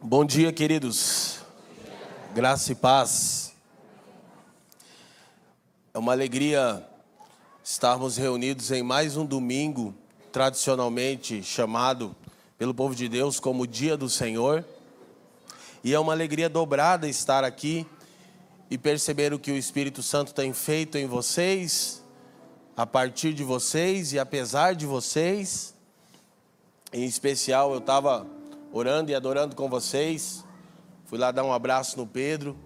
Bom dia, queridos. Graça e paz. É uma alegria estarmos reunidos em mais um domingo, tradicionalmente chamado pelo povo de Deus como o Dia do Senhor. E é uma alegria dobrada estar aqui e perceber o que o Espírito Santo tem feito em vocês, a partir de vocês e apesar de vocês. Em especial, eu estava orando e adorando com vocês. Fui lá dar um abraço no Pedro,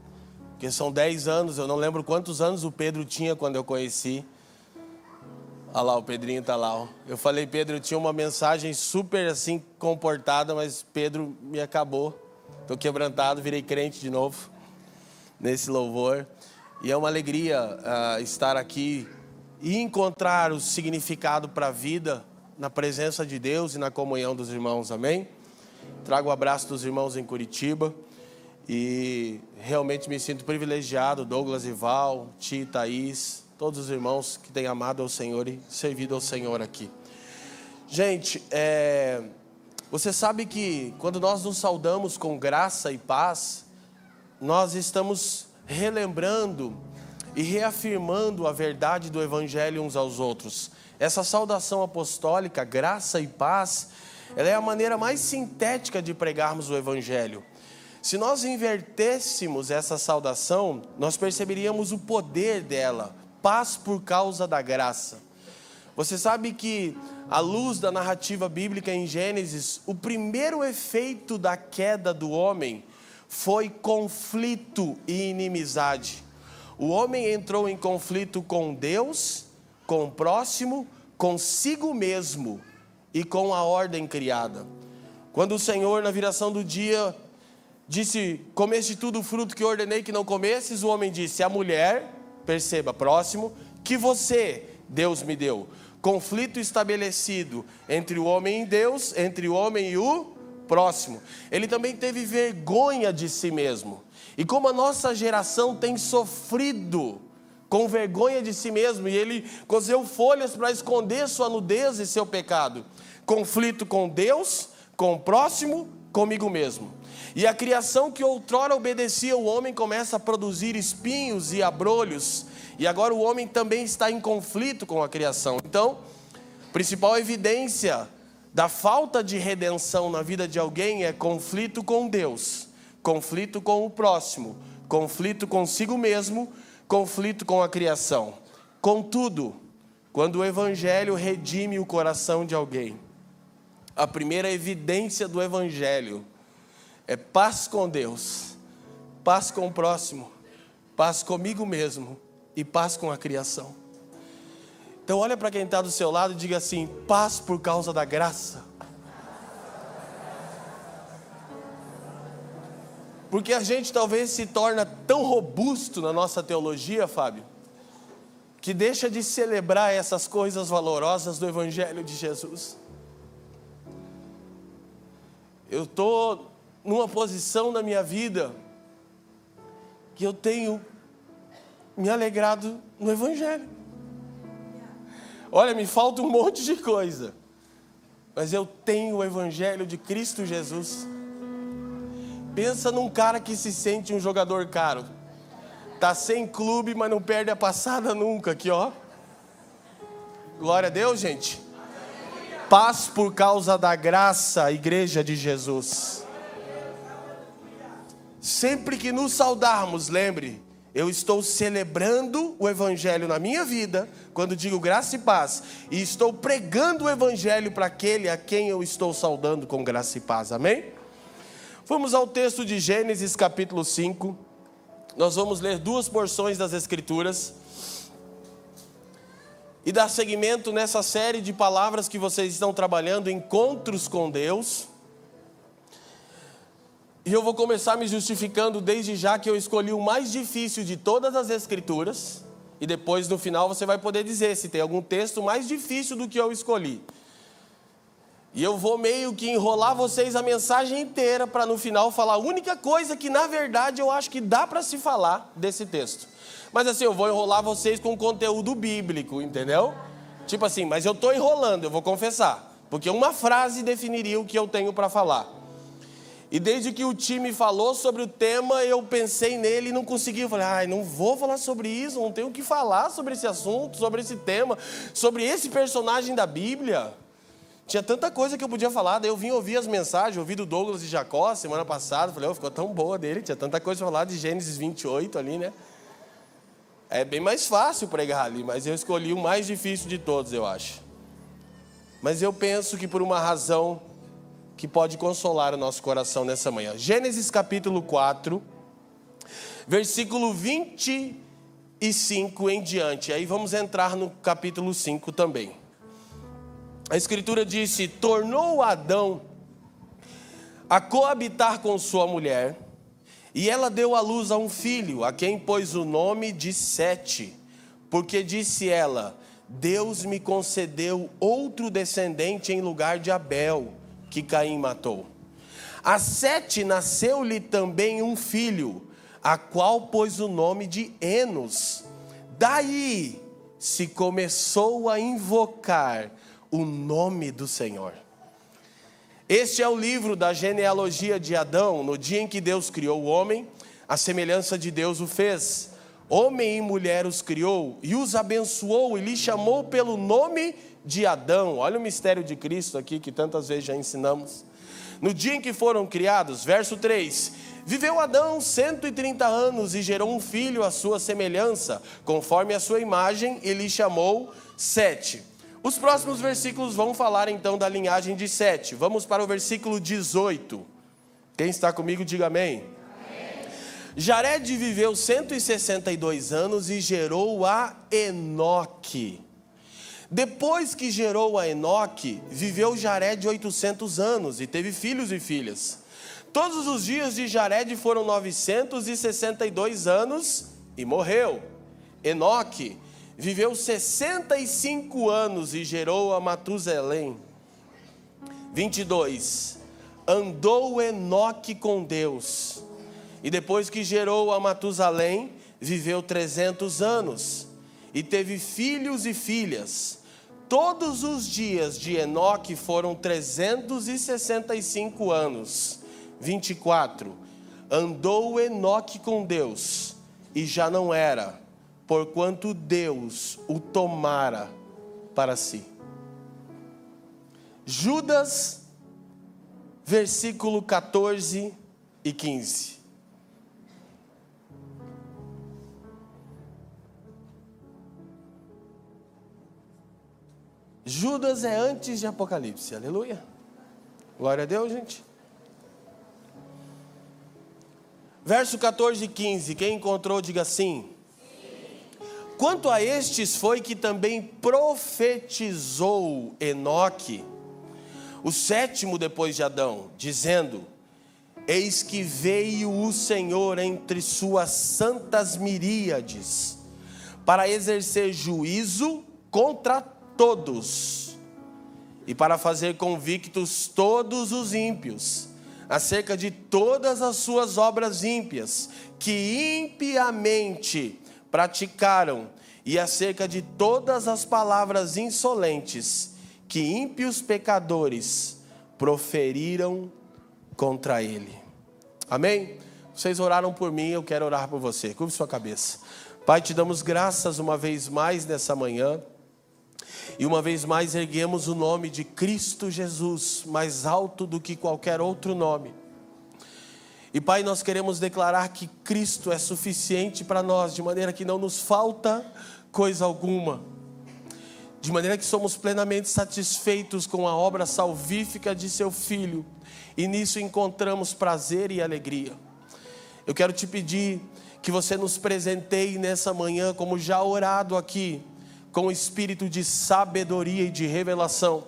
porque são 10 anos, eu não lembro quantos anos o Pedro tinha quando eu conheci. Olha lá, o Pedrinho está lá. Ó. Eu falei, Pedro, eu tinha uma mensagem super assim comportada, mas Pedro me acabou. Estou quebrantado, virei crente de novo nesse louvor. E é uma alegria estar aqui e encontrar o significado para a vida na presença de Deus e na comunhão dos irmãos, amém? Trago o abraço dos irmãos em Curitiba e realmente me sinto privilegiado, Douglas e Val, Ti, Thaís, todos os irmãos que têm amado ao Senhor e servido ao Senhor aqui. Gente, você sabe que quando nós nos saudamos com graça e paz, nós estamos relembrando e reafirmando a verdade do Evangelho uns aos outros. Essa saudação apostólica, graça e paz, ela é a maneira mais sintética de pregarmos o Evangelho. Se nós invertêssemos essa saudação, nós perceberíamos o poder dela, paz por causa da graça. Você sabe que, à luz da narrativa bíblica em Gênesis, o primeiro efeito da queda do homem foi conflito e inimizade. O homem entrou em conflito com Deus, com o próximo, consigo mesmo e com a ordem criada. Quando o Senhor, na viração do dia, disse, comeste tudo o fruto que ordenei que não comesses, o homem disse, a mulher, perceba, próximo, que você, Deus me deu. Conflito estabelecido entre o homem e Deus, entre o homem e o próximo. Ele também teve vergonha de si mesmo. E como a nossa geração tem sofrido com vergonha de si mesmo, e ele cozeu folhas para esconder sua nudez e seu pecado. Conflito com Deus, com o próximo, comigo mesmo. E a criação que outrora obedecia ao homem começa a produzir espinhos e abrolhos. E agora o homem também está em conflito com a criação. Então, a principal evidência da falta de redenção na vida de alguém é conflito com Deus, conflito com o próximo, conflito consigo mesmo, conflito com a criação. Contudo, quando o Evangelho redime o coração de alguém, a primeira evidência do Evangelho é paz com Deus, paz com o próximo, paz comigo mesmo e paz com a criação. Então olha para quem está do seu lado e diga assim, paz por causa da graça. Porque a gente talvez se torna tão robusto na nossa teologia, Fábio, que deixa de celebrar essas coisas valorosas do Evangelho de Jesus. Eu estou numa posição na minha vida que eu tenho me alegrado no Evangelho. Olha, me falta um monte de coisa, mas eu tenho o Evangelho de Cristo Jesus. Pensa num cara que se sente um jogador caro. Tá sem clube, mas não perde a passada nunca. Aqui, ó. Glória a Deus, gente. Paz por causa da graça, igreja de Jesus. Sempre que nos saudarmos, lembre, eu estou celebrando o Evangelho na minha vida, quando digo graça e paz, e estou pregando o Evangelho para aquele a quem eu estou saudando com graça e paz, amém? Vamos ao texto de Gênesis capítulo 5, nós vamos ler 2 porções das Escrituras, e dar seguimento nessa série de palavras que vocês estão trabalhando, encontros com Deus. E eu vou começar me justificando desde já que eu escolhi o mais difícil de todas as Escrituras, e depois no final você vai poder dizer se tem algum texto mais difícil do que eu escolhi. E eu vou meio que enrolar vocês a mensagem inteira para no final falar a única coisa que na verdade eu acho que dá para se falar desse texto. Mas assim, eu vou enrolar vocês com conteúdo bíblico, entendeu? Tipo assim, mas eu estou enrolando, eu vou confessar. Porque uma frase definiria o que eu tenho para falar. E desde que o time falou sobre o tema, eu pensei nele e não consegui. Eu falei, não vou falar sobre isso, não tenho o que falar sobre esse assunto, sobre esse tema, sobre esse personagem da Bíblia. Tinha tanta coisa que eu podia falar, daí eu vim ouvir as mensagens, ouvi do Douglas e Jacó semana passada, falei, ficou tão boa dele, tinha tanta coisa para falar de Gênesis 28 ali, né? É bem mais fácil pregar ali, mas eu escolhi o mais difícil de todos, eu acho. Mas eu penso que por uma razão que pode consolar o nosso coração nessa manhã. Gênesis capítulo 4, versículo 25 em diante. Aí vamos entrar no capítulo 5 também. A Escritura disse, tornou Adão a coabitar com sua mulher, e ela deu à luz a um filho, a quem pôs o nome de Sete, porque disse ela, Deus me concedeu outro descendente em lugar de Abel, que Caim matou. A Sete nasceu-lhe também um filho, a qual pôs o nome de Enos. Daí se começou a invocar o nome do Senhor. Este é o livro da genealogia de Adão. No dia em que Deus criou o homem, a semelhança de Deus o fez. Homem e mulher os criou e os abençoou e lhe chamou pelo nome de Adão. Olha o mistério de Cristo aqui que tantas vezes já ensinamos. No dia em que foram criados, verso 3, viveu Adão 130 anos e gerou um filho à sua semelhança, conforme a sua imagem, e lhe chamou Sete. Os próximos versículos vão falar então da linhagem de Sete. Vamos para o versículo 18. Quem está comigo, diga amém. Jared viveu 162 anos e gerou a Enoque. Depois que gerou a Enoque, viveu Jared 800 anos e teve filhos e filhas. Todos os dias de Jared foram 962 anos e morreu. Enoque viveu 65 anos e gerou a Matusalém. 22. Andou Enoque com Deus. E depois que gerou a Matusalém, viveu 300 anos. E teve filhos e filhas. Todos os dias de Enoque foram 365 anos. 24. Andou Enoque com Deus. E já não era, porquanto Deus o tomara para si. Judas, versículo 14 e 15. Judas é antes de Apocalipse, aleluia. Glória a Deus, gente. Verso 14 e 15, quem encontrou, diga sim. Quanto a estes foi que também profetizou Enoque, o sétimo depois de Adão, dizendo, eis que veio o Senhor entre suas santas miríades, para exercer juízo contra todos, e para fazer convictos todos os ímpios, acerca de todas as suas obras ímpias, que impiamente praticaram, e acerca de todas as palavras insolentes, que ímpios pecadores proferiram contra ele. Amém? Vocês oraram por mim, eu quero orar por você. Curve sua cabeça. Pai, te damos graças uma vez mais nessa manhã. E uma vez mais erguemos o nome de Cristo Jesus, mais alto do que qualquer outro nome. E Pai, nós queremos declarar que Cristo é suficiente para nós, de maneira que não nos falta coisa alguma. De maneira que somos plenamente satisfeitos com a obra salvífica de seu Filho. E nisso encontramos prazer e alegria. Eu quero te pedir que você nos presenteie nessa manhã, como já orado aqui, com o espírito de sabedoria e de revelação,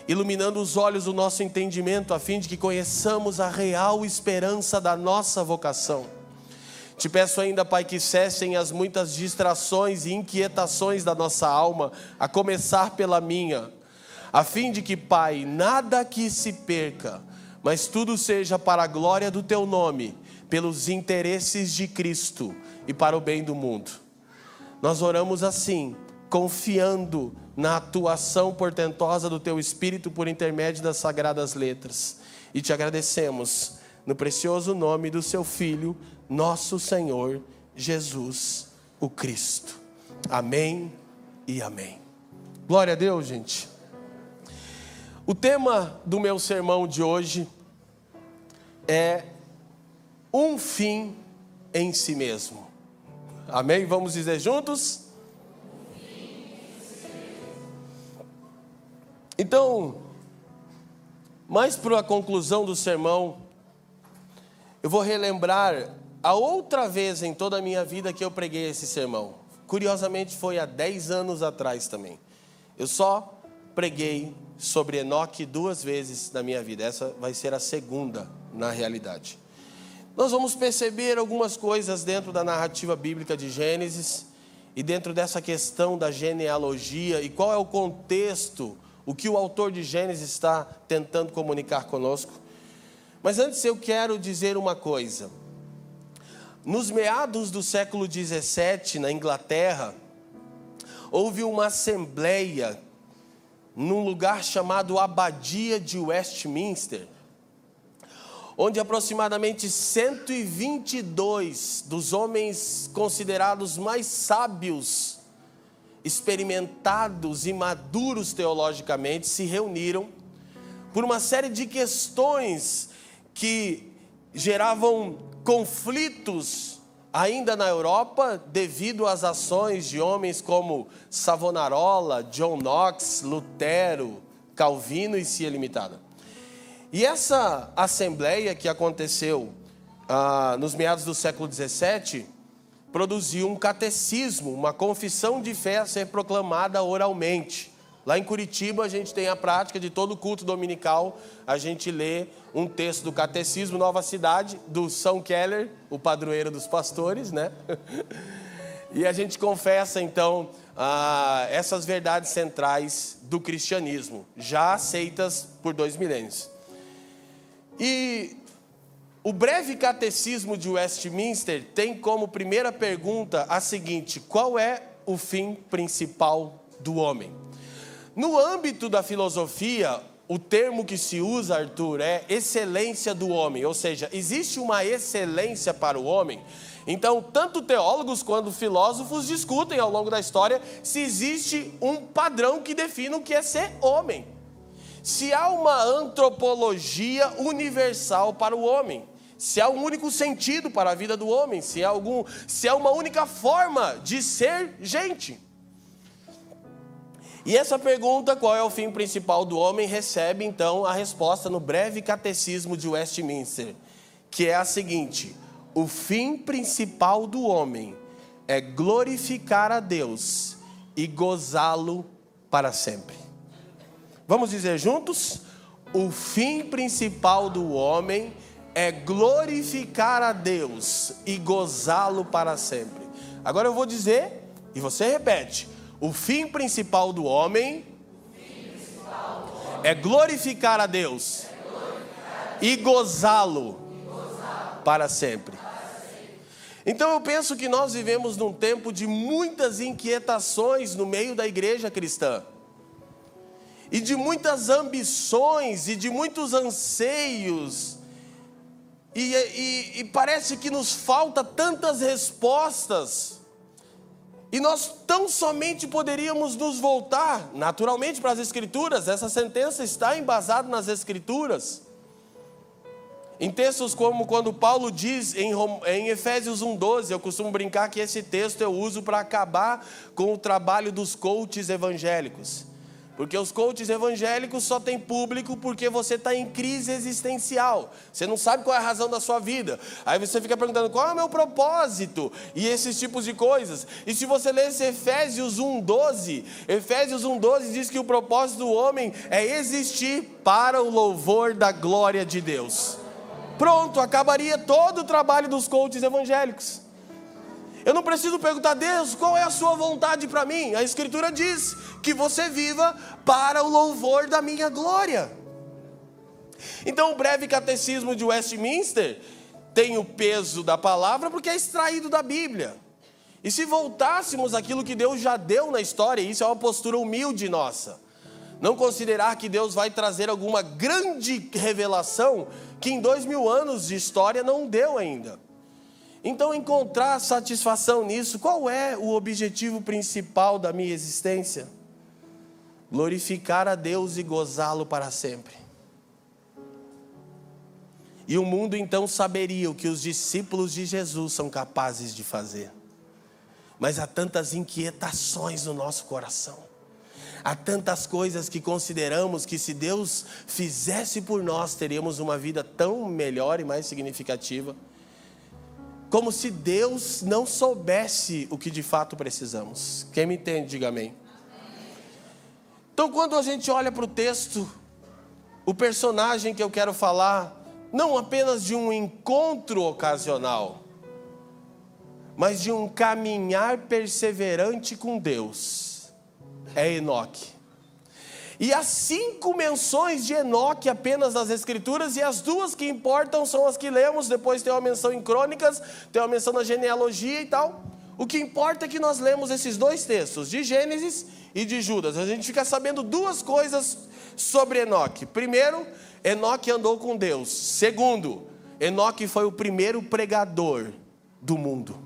iluminando os olhos do nosso entendimento, a fim de que conheçamos a real esperança da nossa vocação. Te peço ainda, Pai, que cessem as muitas distrações e inquietações da nossa alma, a começar pela minha, a fim de que, Pai, nada que se perca, mas tudo seja para a glória do Teu nome, pelos interesses de Cristo e para o bem do mundo. Nós oramos assim, confiando na atuação portentosa do Teu Espírito por intermédio das Sagradas Letras. E te agradecemos no precioso nome do Seu Filho, nosso Senhor Jesus, o Cristo. Amém e amém. Glória a Deus, gente. O tema do meu sermão de hoje é um fim em si mesmo. Amém? Vamos dizer juntos? Então, mais para a conclusão do sermão, eu vou relembrar a outra vez em toda a minha vida que eu preguei esse sermão. Curiosamente foi há 10 anos atrás também. Eu só preguei sobre Enoque 2 vezes na minha vida. Essa vai ser a segunda, na realidade. Nós vamos perceber algumas coisas dentro da narrativa bíblica de Gênesis e dentro dessa questão da genealogia e qual é o contexto, o que o autor de Gênesis está tentando comunicar conosco. Mas antes eu quero dizer uma coisa. Nos meados do século 17, na Inglaterra, houve uma assembleia num lugar chamado Abadia de Westminster, onde aproximadamente 122 dos homens considerados mais sábios, experimentados e maduros teologicamente se reuniram por uma série de questões que geravam conflitos ainda na Europa devido às ações de homens como Savonarola, John Knox, Lutero, Calvino e Cia Limitada. E essa assembleia que aconteceu nos meados do século 17 produziu um catecismo, uma confissão de fé a ser proclamada oralmente. Lá em Curitiba a gente tem a prática de todo culto dominical, a gente lê um texto do catecismo, Nova Cidade, do São Keller, o padroeiro dos pastores, né? E a gente confessa então essas verdades centrais do cristianismo, já aceitas por 2 milênios. E o breve catecismo de Westminster tem como primeira pergunta a seguinte: qual é o fim principal do homem? No âmbito da filosofia, o termo que se usa, Arthur, é excelência do homem, ou seja, existe uma excelência para o homem. Então, tanto teólogos quanto filósofos discutem ao longo da história se existe um padrão que define o que é ser homem. Se há uma antropologia universal para o homem, se há um único sentido para a vida do homem, se há uma única forma de ser gente. E essa pergunta, qual é o fim principal do homem, recebe então a resposta no breve catecismo de Westminster, que é a seguinte: o fim principal do homem é glorificar a Deus e gozá-lo para sempre. Vamos dizer juntos? O fim principal do homem é glorificar a Deus e gozá-lo para sempre. Agora eu vou dizer, e você repete: o fim principal do homem é glorificar a Deus e gozá-lo para sempre. Então eu penso que nós vivemos num tempo de muitas inquietações no meio da igreja cristã. E de muitas ambições e de muitos anseios. E parece que nos falta tantas respostas. E nós tão somente poderíamos nos voltar naturalmente para as Escrituras. Essa sentença está embasada nas Escrituras. Em textos como quando Paulo diz em Efésios 1:12, eu costumo brincar que esse texto eu uso para acabar com o trabalho dos coaches evangélicos. Porque os coaches evangélicos só têm público porque você está em crise existencial. Você não sabe qual é a razão da sua vida. Aí você fica perguntando, qual é o meu propósito? E esses tipos de coisas. E se você ler esse Efésios 1:12, Efésios 1:12 diz que o propósito do homem é existir para o louvor da glória de Deus. Pronto, acabaria todo o trabalho dos coaches evangélicos. Eu não preciso perguntar, Deus, qual é a sua vontade para mim? A Escritura diz que você viva para o louvor da minha glória. Então o breve catecismo de Westminster tem o peso da palavra porque é extraído da Bíblia. E se voltássemos àquilo que Deus já deu na história, isso é uma postura humilde nossa. Não considerar que Deus vai trazer alguma grande revelação que em 2000 anos de história não deu ainda. Então encontrar satisfação nisso, qual é o objetivo principal da minha existência? Glorificar a Deus e gozá-lo para sempre. E o mundo então saberia o que os discípulos de Jesus são capazes de fazer. Mas há tantas inquietações no nosso coração. Há tantas coisas que consideramos que se Deus fizesse por nós, teríamos uma vida tão melhor e mais significativa. Como se Deus não soubesse o que de fato precisamos. Quem me entende, diga amém. Então quando a gente olha para o texto, o personagem que eu quero falar, não apenas de um encontro ocasional, mas de um caminhar perseverante com Deus, é Enoque. E há 5 menções de Enoque apenas nas Escrituras, e as 2 que importam são as que lemos, depois tem uma menção em Crônicas, tem uma menção na genealogia e tal. O que importa é que nós lemos esses 2 textos, de Gênesis e de Judas. A gente fica sabendo 2 coisas sobre Enoque. Primeiro, Enoque andou com Deus. Segundo, Enoque foi o primeiro pregador do mundo.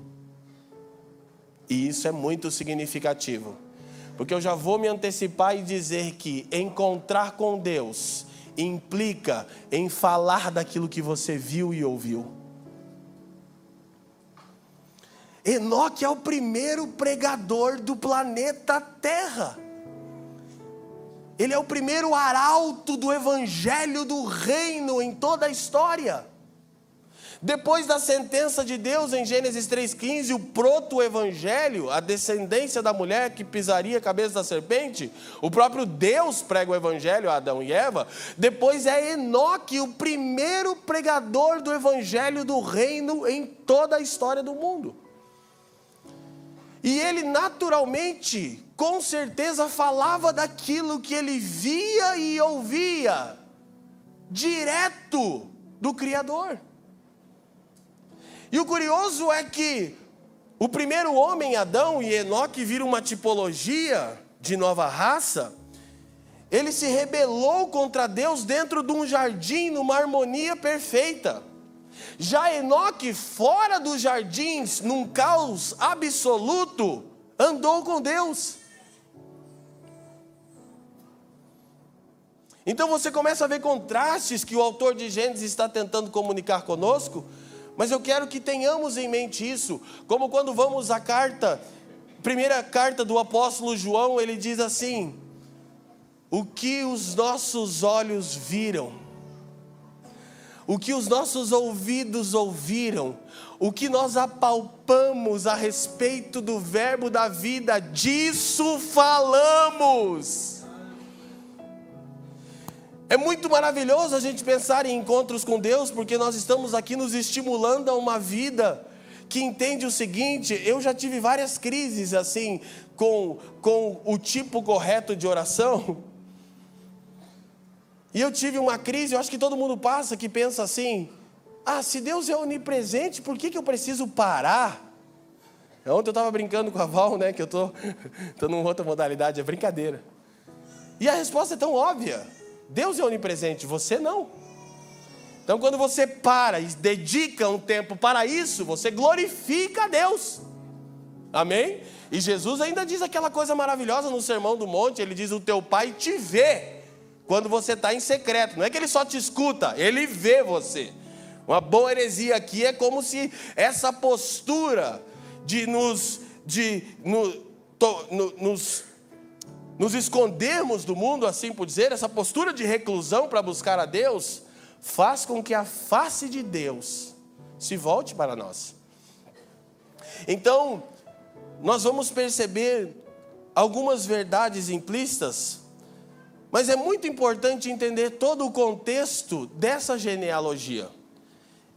E isso é muito significativo. Porque eu já vou me antecipar e dizer que encontrar com Deus implica em falar daquilo que você viu e ouviu. Enoque é o primeiro pregador do planeta Terra. Ele é o primeiro arauto do evangelho do reino em toda a história. Depois da sentença de Deus em Gênesis 3,15, o proto-evangelho, a descendência da mulher que pisaria a cabeça da serpente, o próprio Deus prega o evangelho a Adão e Eva. Depois é Enoque, o primeiro pregador do evangelho do reino em toda a história do mundo. E ele naturalmente, com certeza, falava daquilo que ele via e ouvia, direto do Criador. E o curioso é que o primeiro homem, Adão, e Enoque viram uma tipologia de nova raça. Ele se rebelou contra Deus dentro de um jardim, numa harmonia perfeita. Já Enoque, fora dos jardins, num caos absoluto, andou com Deus. Então você começa a ver contrastes que o autor de Gênesis está tentando comunicar conosco. Mas eu quero que tenhamos em mente isso, como quando vamos à primeira carta do apóstolo João, ele diz assim: o que os nossos olhos viram, o que os nossos ouvidos ouviram, o que nós apalpamos a respeito do verbo da vida, disso falamos. É muito maravilhoso a gente pensar em encontros com Deus, porque nós estamos aqui nos estimulando a uma vida que entende o seguinte: eu já tive várias crises assim, com o tipo correto de oração. E eu tive uma crise, eu acho que todo mundo passa, que pensa assim: se Deus é onipresente, por que eu preciso parar? Ontem eu estava brincando com a Val, né, que eu estou numa outra modalidade, é brincadeira. E a resposta é tão óbvia: Deus é onipresente, você não. Então quando você para e dedica um tempo para isso, você glorifica a Deus. Amém? E Jesus ainda diz aquela coisa maravilhosa no Sermão do Monte, ele diz: o teu pai te vê quando você está em secreto. Não é que ele só te escuta, ele vê você. Uma boa heresia aqui é como se essa postura de nos escondermos do mundo, assim por dizer, essa postura de reclusão para buscar a Deus, faz com que a face de Deus se volte para nós. Então, nós vamos perceber algumas verdades implícitas, mas é muito importante entender todo o contexto dessa genealogia.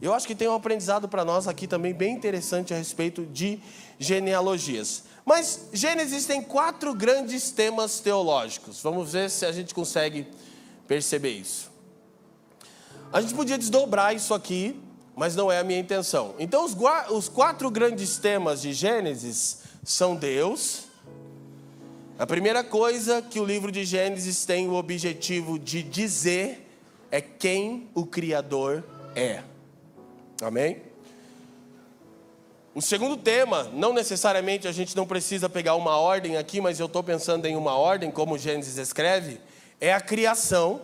Eu acho que tem um aprendizado para nós aqui também bem interessante a respeito de genealogias. Mas Gênesis tem 4 grandes temas teológicos. Vamos ver se a gente consegue perceber isso. A gente podia desdobrar isso aqui, mas não é a minha intenção. Então, os 4 grandes temas de Gênesis são Deus. A primeira coisa que o livro de Gênesis tem o objetivo de dizer é quem o Criador é. Amém? O segundo tema, não necessariamente a gente não precisa pegar uma ordem aqui, mas eu estou pensando em uma ordem, como Gênesis escreve, é a criação.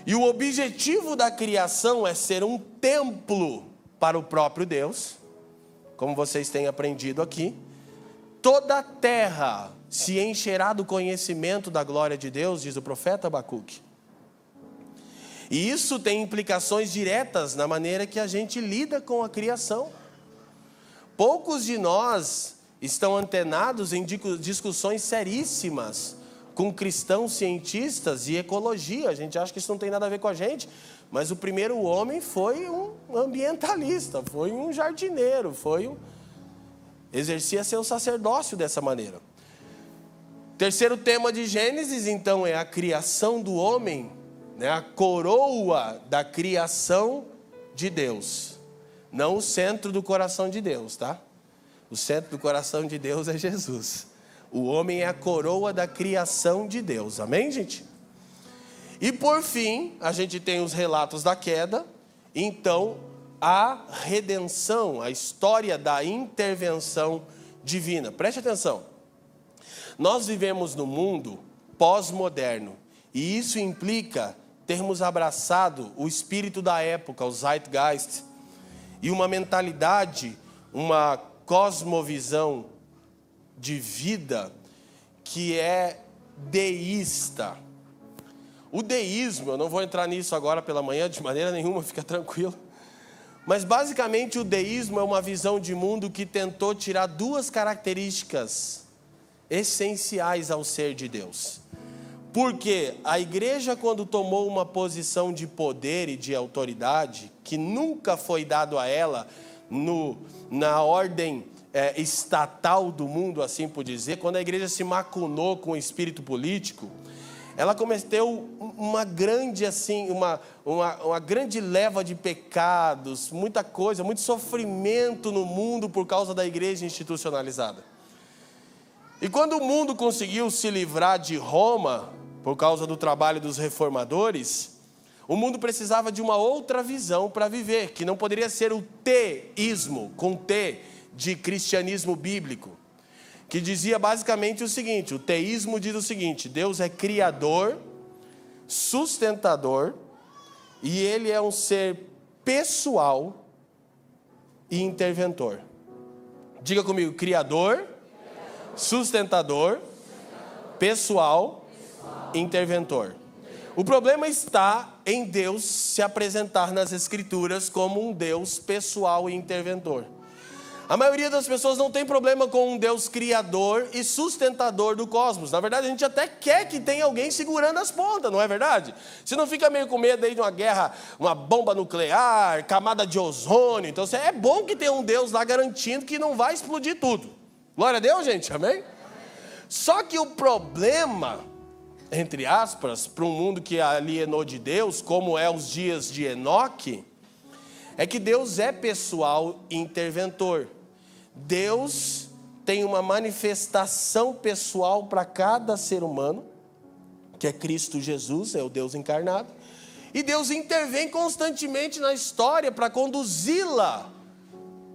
E o objetivo da criação é ser um templo para o próprio Deus, como vocês têm aprendido aqui. Toda a terra se encherá do conhecimento da glória de Deus, diz o profeta Abacuque. E isso tem implicações diretas na maneira que a gente lida com a criação. Poucos de nós estão antenados em discussões seríssimas com cristãos cientistas e ecologia. A gente acha que isso não tem nada a ver com a gente, mas o primeiro homem foi um ambientalista, foi um jardineiro, exercia seu sacerdócio dessa maneira. Terceiro tema de Gênesis, então, é a criação do homem, né? A coroa da criação de Deus. Não o centro do coração de Deus, tá? O centro do coração de Deus é Jesus. O homem é a coroa da criação de Deus. Amém, gente? E por fim, a gente tem os relatos da queda. Então, a redenção, a história da intervenção divina. Preste atenção. Nós vivemos num mundo pós-moderno. E isso implica termos abraçado o espírito da época, o Zeitgeist, e uma mentalidade, uma cosmovisão de vida que é deísta. O deísmo, eu não vou entrar nisso agora pela manhã de maneira nenhuma, fica tranquilo. Mas basicamente o deísmo é uma visão de mundo que tentou tirar 2 características essenciais ao ser de Deus. Porque a igreja, quando tomou uma posição de poder e de autoridade, que nunca foi dado a ela na ordem estatal do mundo, assim por dizer, quando a igreja se macunou com o espírito político, ela cometeu uma grande, assim, uma grande leva de pecados, muita coisa, muito sofrimento no mundo por causa da igreja institucionalizada. E quando o mundo conseguiu se livrar de Roma, por causa do trabalho dos reformadores, o mundo precisava de uma outra visão para viver, que não poderia ser o teísmo, com T, de cristianismo bíblico, que dizia basicamente o seguinte: o teísmo diz o seguinte: Deus é criador, sustentador, e Ele é um ser pessoal e interventor. Diga comigo: criador, sustentador, pessoal, interventor. O problema está em Deus se apresentar nas Escrituras como um Deus pessoal e interventor. A maioria das pessoas não tem problema com um Deus criador e sustentador do cosmos. Na verdade, a gente até quer que tenha alguém segurando as pontas, não é verdade? Você não fica meio com medo aí de uma guerra, uma bomba nuclear, camada de ozônio. Então, é bom que tenha um Deus lá garantindo que não vai explodir tudo. Glória a Deus, gente, amém? Só que o problema, entre aspas, para um mundo que alienou de Deus, como é os dias de Enoque, é que Deus é pessoal e interventor. Deus tem uma manifestação pessoal para cada ser humano, que é Cristo Jesus, é o Deus encarnado. E Deus intervém constantemente na história para conduzi-la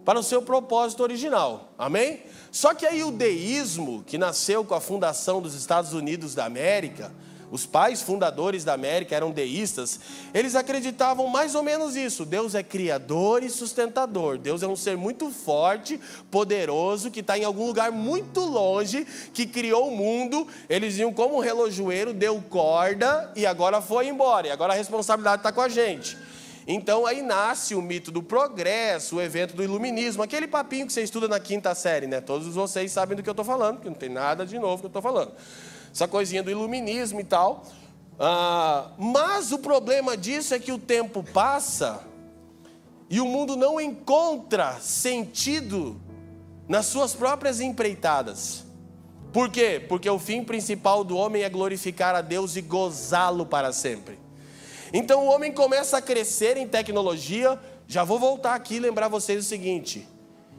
para o seu propósito original. Amém? Só que aí o deísmo, que nasceu com a fundação dos Estados Unidos da América, os pais fundadores da América eram deístas, eles acreditavam mais ou menos isso: Deus é criador e sustentador, Deus é um ser muito forte, poderoso, que está em algum lugar muito longe, que criou o mundo. Eles iam como um relojoeiro, deu corda e agora foi embora, e agora a responsabilidade está com a gente. Então aí nasce o mito do progresso, o evento do iluminismo, aquele papinho que você estuda na 5ª série, né? Todos vocês sabem do que eu estou falando, que não tem nada de novo que eu estou falando. Essa coisinha do iluminismo e tal. Mas o problema disso é que o tempo passa E o mundo não encontra sentido nas suas próprias empreitadas. Por quê? Porque o fim principal do homem é glorificar a Deus e gozá-lo para sempre. Então o homem começa a crescer em tecnologia. Já vou voltar aqui e lembrar vocês o seguinte: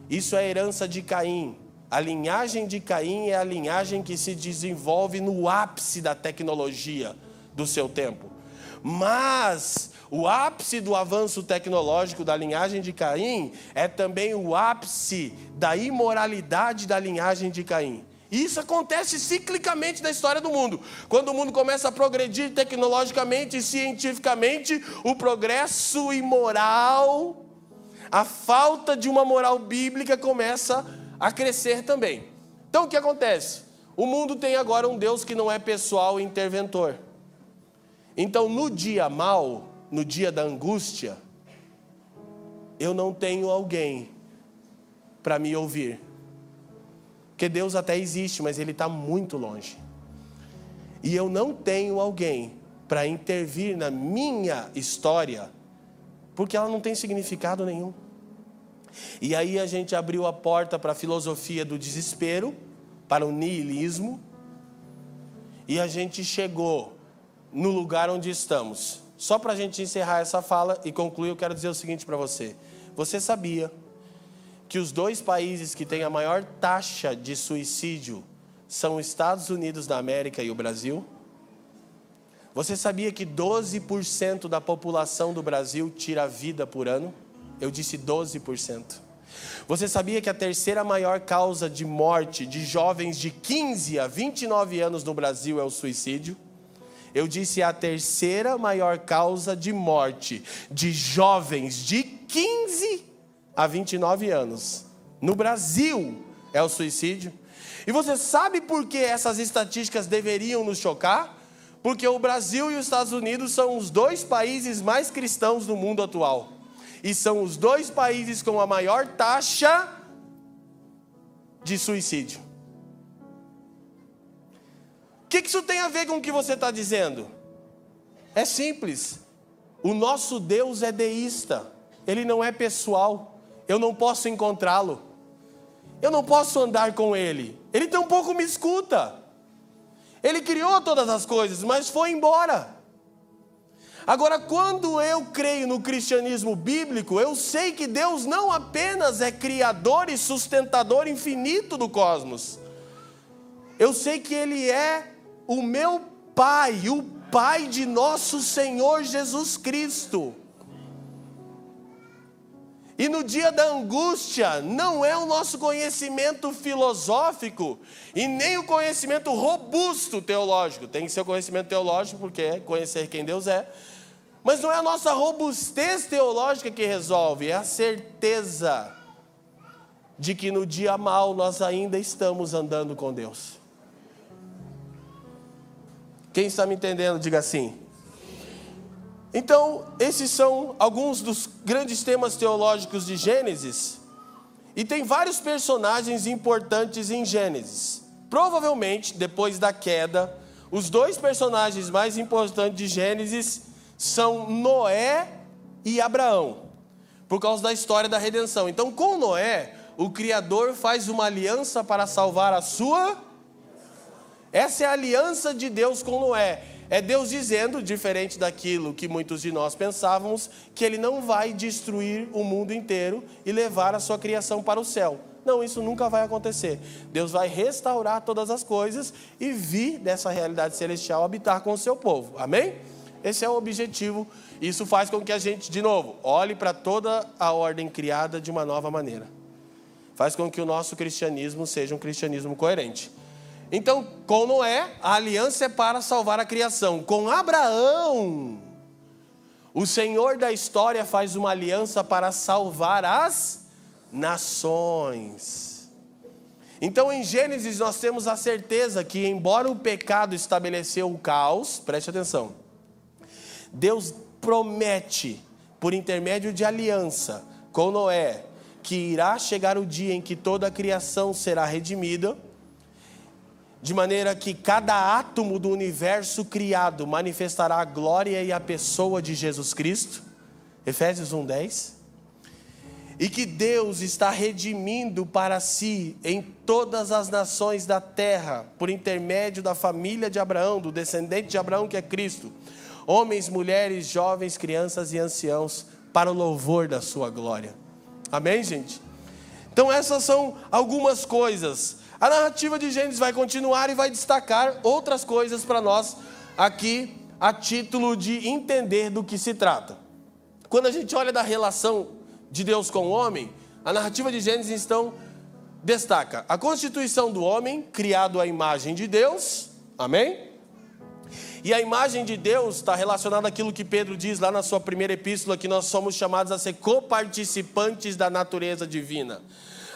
isso é a herança de Caim. A linhagem de Caim é a linhagem que se desenvolve no ápice da tecnologia do seu tempo. Mas o ápice do avanço tecnológico da linhagem de Caim é também o ápice da imoralidade da linhagem de Caim. E isso acontece ciclicamente na história do mundo. Quando o mundo começa a progredir tecnologicamente e cientificamente, o progresso imoral, a falta de uma moral bíblica começa a crescer também. Então o que acontece? O mundo tem agora um Deus que não é pessoal e interventor. Então no dia mau, no dia da angústia, eu não tenho alguém para me ouvir. Porque Deus até existe, mas Ele está muito longe. E eu não tenho alguém para intervir na minha história, porque ela não tem significado nenhum. E aí a gente abriu a porta para a filosofia do desespero, para o niilismo, e a gente chegou no lugar onde estamos. Só para a gente encerrar essa fala e concluir, eu quero dizer o seguinte para você. Você sabia que os 2 países que têm a maior taxa de suicídio são os Estados Unidos da América e o Brasil? Você sabia que 12% da população do Brasil tira a vida por ano? Eu disse 12%. Você sabia que a 3ª maior causa de morte de jovens de 15 a 29 anos no Brasil é o suicídio? Eu disse a 3ª maior causa de morte de jovens de 15 a 29 anos no Brasil é o suicídio. E você sabe por que essas estatísticas deveriam nos chocar? Porque o Brasil e os Estados Unidos são os 2 países mais cristãos do mundo atual. E são os 2 países com a maior taxa de suicídio. O que isso tem a ver com o que você está dizendo? É simples. O nosso Deus é deísta. Ele não é pessoal. Eu não posso encontrá-lo. Eu não posso andar com Ele. Ele tampouco me escuta. Ele criou todas as coisas, mas foi embora. Agora, quando eu creio no cristianismo bíblico, eu sei que Deus não apenas é criador e sustentador infinito do cosmos. Eu sei que Ele é o meu Pai, o Pai de nosso Senhor Jesus Cristo. E no dia da angústia, não é o nosso conhecimento filosófico e nem o conhecimento robusto teológico. Tem que ser o conhecimento teológico, porque é conhecer quem Deus é. Mas não é a nossa robustez teológica que resolve, é a certeza de que no dia mau nós ainda estamos andando com Deus. Quem está me entendendo, diga assim. Então, esses são alguns dos grandes temas teológicos de Gênesis. E tem vários personagens importantes em Gênesis. Provavelmente, depois da queda, os 2 personagens mais importantes de Gênesis são Noé e Abraão, por causa da história da redenção. Então, com Noé, o Criador faz uma aliança para salvar a sua. Essa é a aliança de Deus com Noé. É Deus dizendo, diferente daquilo que muitos de nós pensávamos, que Ele não vai destruir o mundo inteiro e levar a sua criação para o céu. Não, isso nunca vai acontecer. Deus vai restaurar todas as coisas e vir dessa realidade celestial habitar com o seu povo. Amém? Esse é o objetivo. Isso faz com que a gente, de novo, olhe para toda a ordem criada de uma nova maneira. Faz com que o nosso cristianismo seja um cristianismo coerente. Então, com Noé, a aliança é para salvar a criação. Com Abraão, o Senhor da história faz uma aliança para salvar as nações. Então, em Gênesis, nós temos a certeza que, embora o pecado estabeleceu o caos, preste atenção, Deus promete, por intermédio de aliança com Noé, que irá chegar o dia em que toda a criação será redimida, de maneira que cada átomo do universo criado manifestará a glória e a pessoa de Jesus Cristo. Efésios 1:10. e que Deus está redimindo para si em todas as nações da terra, por intermédio da família de Abraão, do descendente de Abraão que é Cristo, homens, mulheres, jovens, crianças e anciãos, para o louvor da sua glória. Amém, gente? Então essas são algumas coisas. A narrativa de Gênesis vai continuar e vai destacar outras coisas para nós aqui, a título de entender do que se trata. Quando a gente olha da relação de Deus com o homem, a narrativa de Gênesis então destaca a constituição do homem, criado à imagem de Deus, amém? E a imagem de Deus está relacionada àquilo que Pedro diz lá na sua primeira epístola, que nós somos chamados a ser coparticipantes da natureza divina.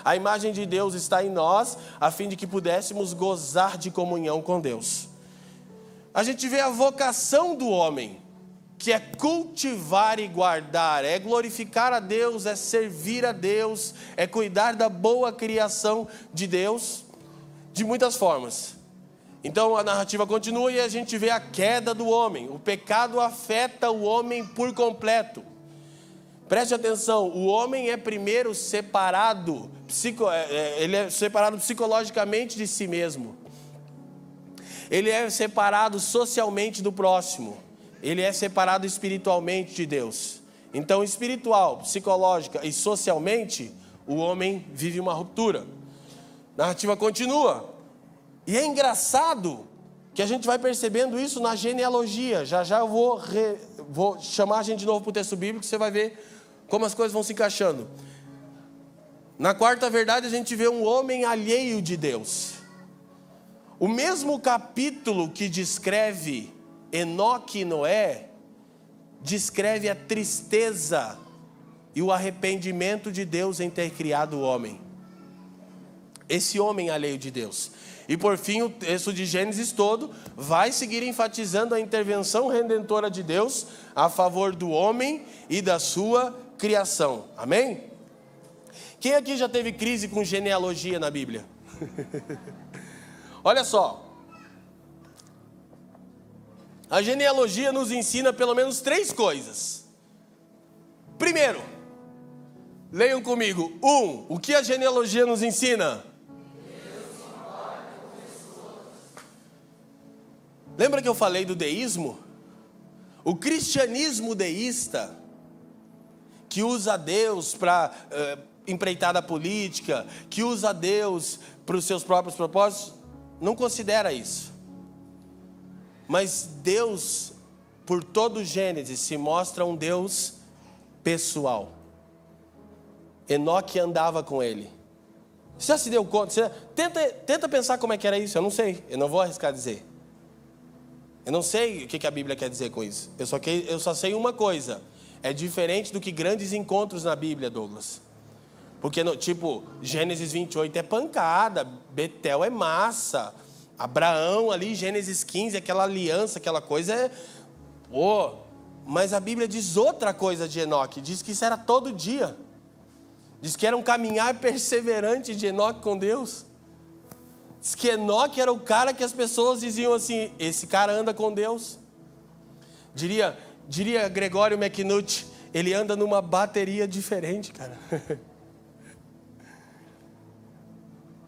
A imagem de Deus está em nós, a fim de que pudéssemos gozar de comunhão com Deus. A gente vê a vocação do homem, que é cultivar e guardar, é glorificar a Deus, é servir a Deus, é cuidar da boa criação de Deus, de muitas formas. Então a narrativa continua e a gente vê a queda do homem. O pecado afeta o homem por completo. Preste atenção, o homem é primeiro separado, ele é separado psicologicamente de si mesmo. Ele é separado socialmente do próximo. Ele é separado espiritualmente de Deus. Então, espiritual, psicológica e socialmente, o homem vive uma ruptura. A narrativa continua. E é engraçado que a gente vai percebendo isso na genealogia. Já eu vou chamar a gente de novo para o texto bíblico, você vai ver como as coisas vão se encaixando. Na quarta verdade, a gente vê um homem alheio de Deus. O mesmo capítulo que descreve Enoque e Noé, descreve a tristeza e o arrependimento de Deus em ter criado o homem. Esse homem alheio de Deus. E por fim, o texto de Gênesis todo vai seguir enfatizando a intervenção redentora de Deus a favor do homem e da sua criação. Amém? Quem aqui já teve crise com genealogia na Bíblia? Olha só. A genealogia nos ensina pelo menos 3 coisas. Primeiro, leiam comigo. 1. O que a genealogia nos ensina? Lembra que eu falei do deísmo? O cristianismo deísta, que usa Deus para empreitada política, que usa Deus para os seus próprios propósitos, não considera isso. Mas Deus, por todo o Gênesis, se mostra um Deus pessoal. Enoque andava com ele. Você já se deu conta? Tenta pensar como é que era isso. Eu não sei, eu não vou arriscar dizer. Eu não sei o que a Bíblia quer dizer com isso. Eu só sei uma coisa. É diferente do que grandes encontros na Bíblia, Douglas. Porque, Gênesis 28 é pancada, Betel é massa, Abraão ali, Gênesis 15, aquela aliança, aquela coisa mas a Bíblia diz outra coisa de Enoque, diz que isso era todo dia. Diz que era um caminhar perseverante de Enoque com Deus. Diz que Enoque era o cara que as pessoas diziam assim, esse cara anda com Deus. Diria Gregório McNutt, ele anda numa bateria diferente, cara.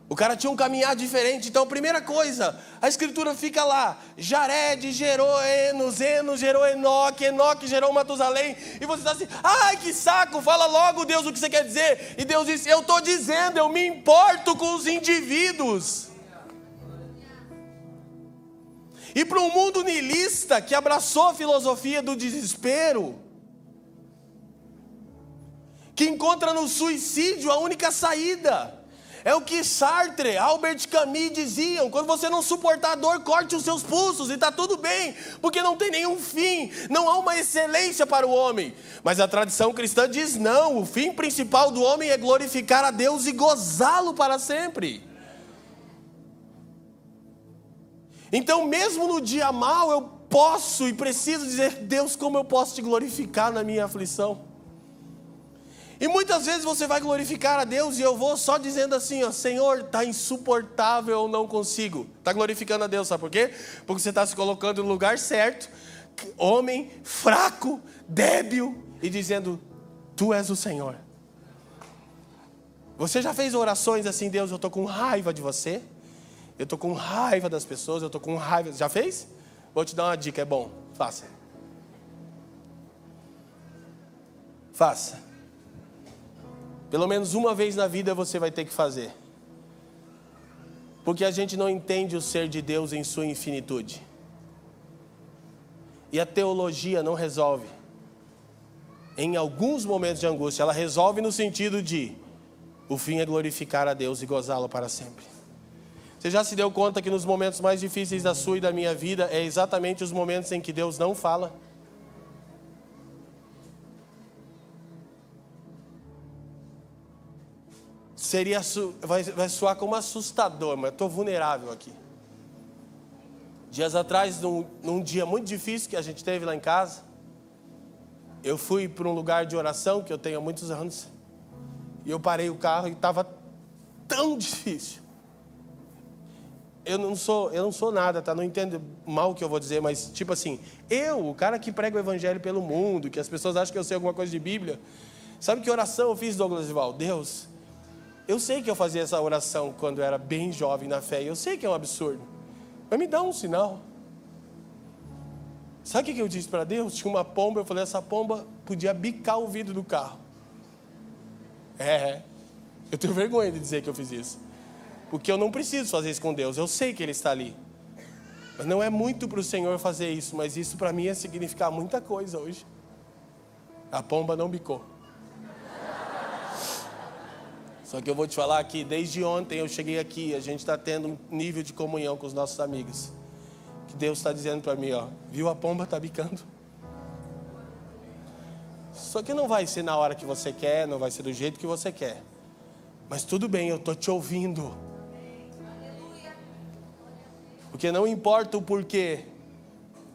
O cara tinha um caminhar diferente. Então, primeira coisa, a escritura fica lá. Jared gerou Enos, Enos gerou Enoque, Enoque gerou Matusalém. E você está assim, ai que saco, fala logo Deus o que você quer dizer. E Deus disse, eu estou dizendo, eu me importo com os indivíduos. E para um mundo niilista que abraçou a filosofia do desespero, que encontra no suicídio a única saída. É o que Sartre, Albert Camus diziam, quando você não suportar a dor, corte os seus pulsos e está tudo bem, porque não tem nenhum fim, não há uma excelência para o homem. Mas a tradição cristã diz não, o fim principal do homem é glorificar a Deus e gozá-lo para sempre. Então mesmo no dia mau eu posso e preciso dizer, Deus, como eu posso te glorificar na minha aflição? E muitas vezes você vai glorificar a Deus e eu vou só dizendo assim, Senhor, está insuportável, eu não consigo. Está glorificando a Deus, sabe por quê? Porque você está se colocando no lugar certo, homem fraco, débil, e dizendo, Tu és o Senhor. Você já fez orações assim, Deus, eu estou com raiva de você, eu estou com raiva das pessoas, eu estou com raiva... Já fez? Vou te dar uma dica, é bom, faça. Faça. Pelo menos uma vez na vida você vai ter que fazer. Porque a gente não entende o ser de Deus em sua infinitude. E a teologia não resolve. Em alguns momentos de angústia, ela resolve no sentido de o fim é glorificar a Deus e gozá-lo para sempre. Você já se deu conta que nos momentos mais difíceis da sua e da minha vida é exatamente os momentos em que Deus não fala? Vai soar como assustador, mas eu estou vulnerável aqui. Dias atrás, num dia muito difícil que a gente teve lá em casa, eu fui para um lugar de oração que eu tenho há muitos anos, e eu parei o carro e estava tão difícil. Eu não sou nada, tá? Não entendo mal o que eu vou dizer, mas tipo assim, o cara que prega o evangelho pelo mundo, que as pessoas acham que eu sei alguma coisa de Bíblia, sabe que oração eu fiz, Douglas Ival? Deus, eu sei que eu fazia essa oração quando eu era bem jovem na fé, eu sei que é um absurdo, mas me dá um sinal. Sabe o que eu disse para Deus? Tinha uma pomba, eu falei, essa pomba podia bicar o vidro do carro. Eu tenho vergonha de dizer que eu fiz isso. Porque eu não preciso fazer isso com Deus, eu sei que Ele está ali. Mas não é muito para o Senhor fazer isso, mas isso para mim ia significar muita coisa hoje. A pomba não bicou. Só que eu vou te falar que desde ontem eu cheguei aqui, a gente está tendo um nível de comunhão com os nossos amigos. Que Deus está dizendo para mim, viu, a pomba está bicando. Só que não vai ser na hora que você quer, não vai ser do jeito que você quer. Mas tudo bem, eu estou te ouvindo. Porque não importa o porquê.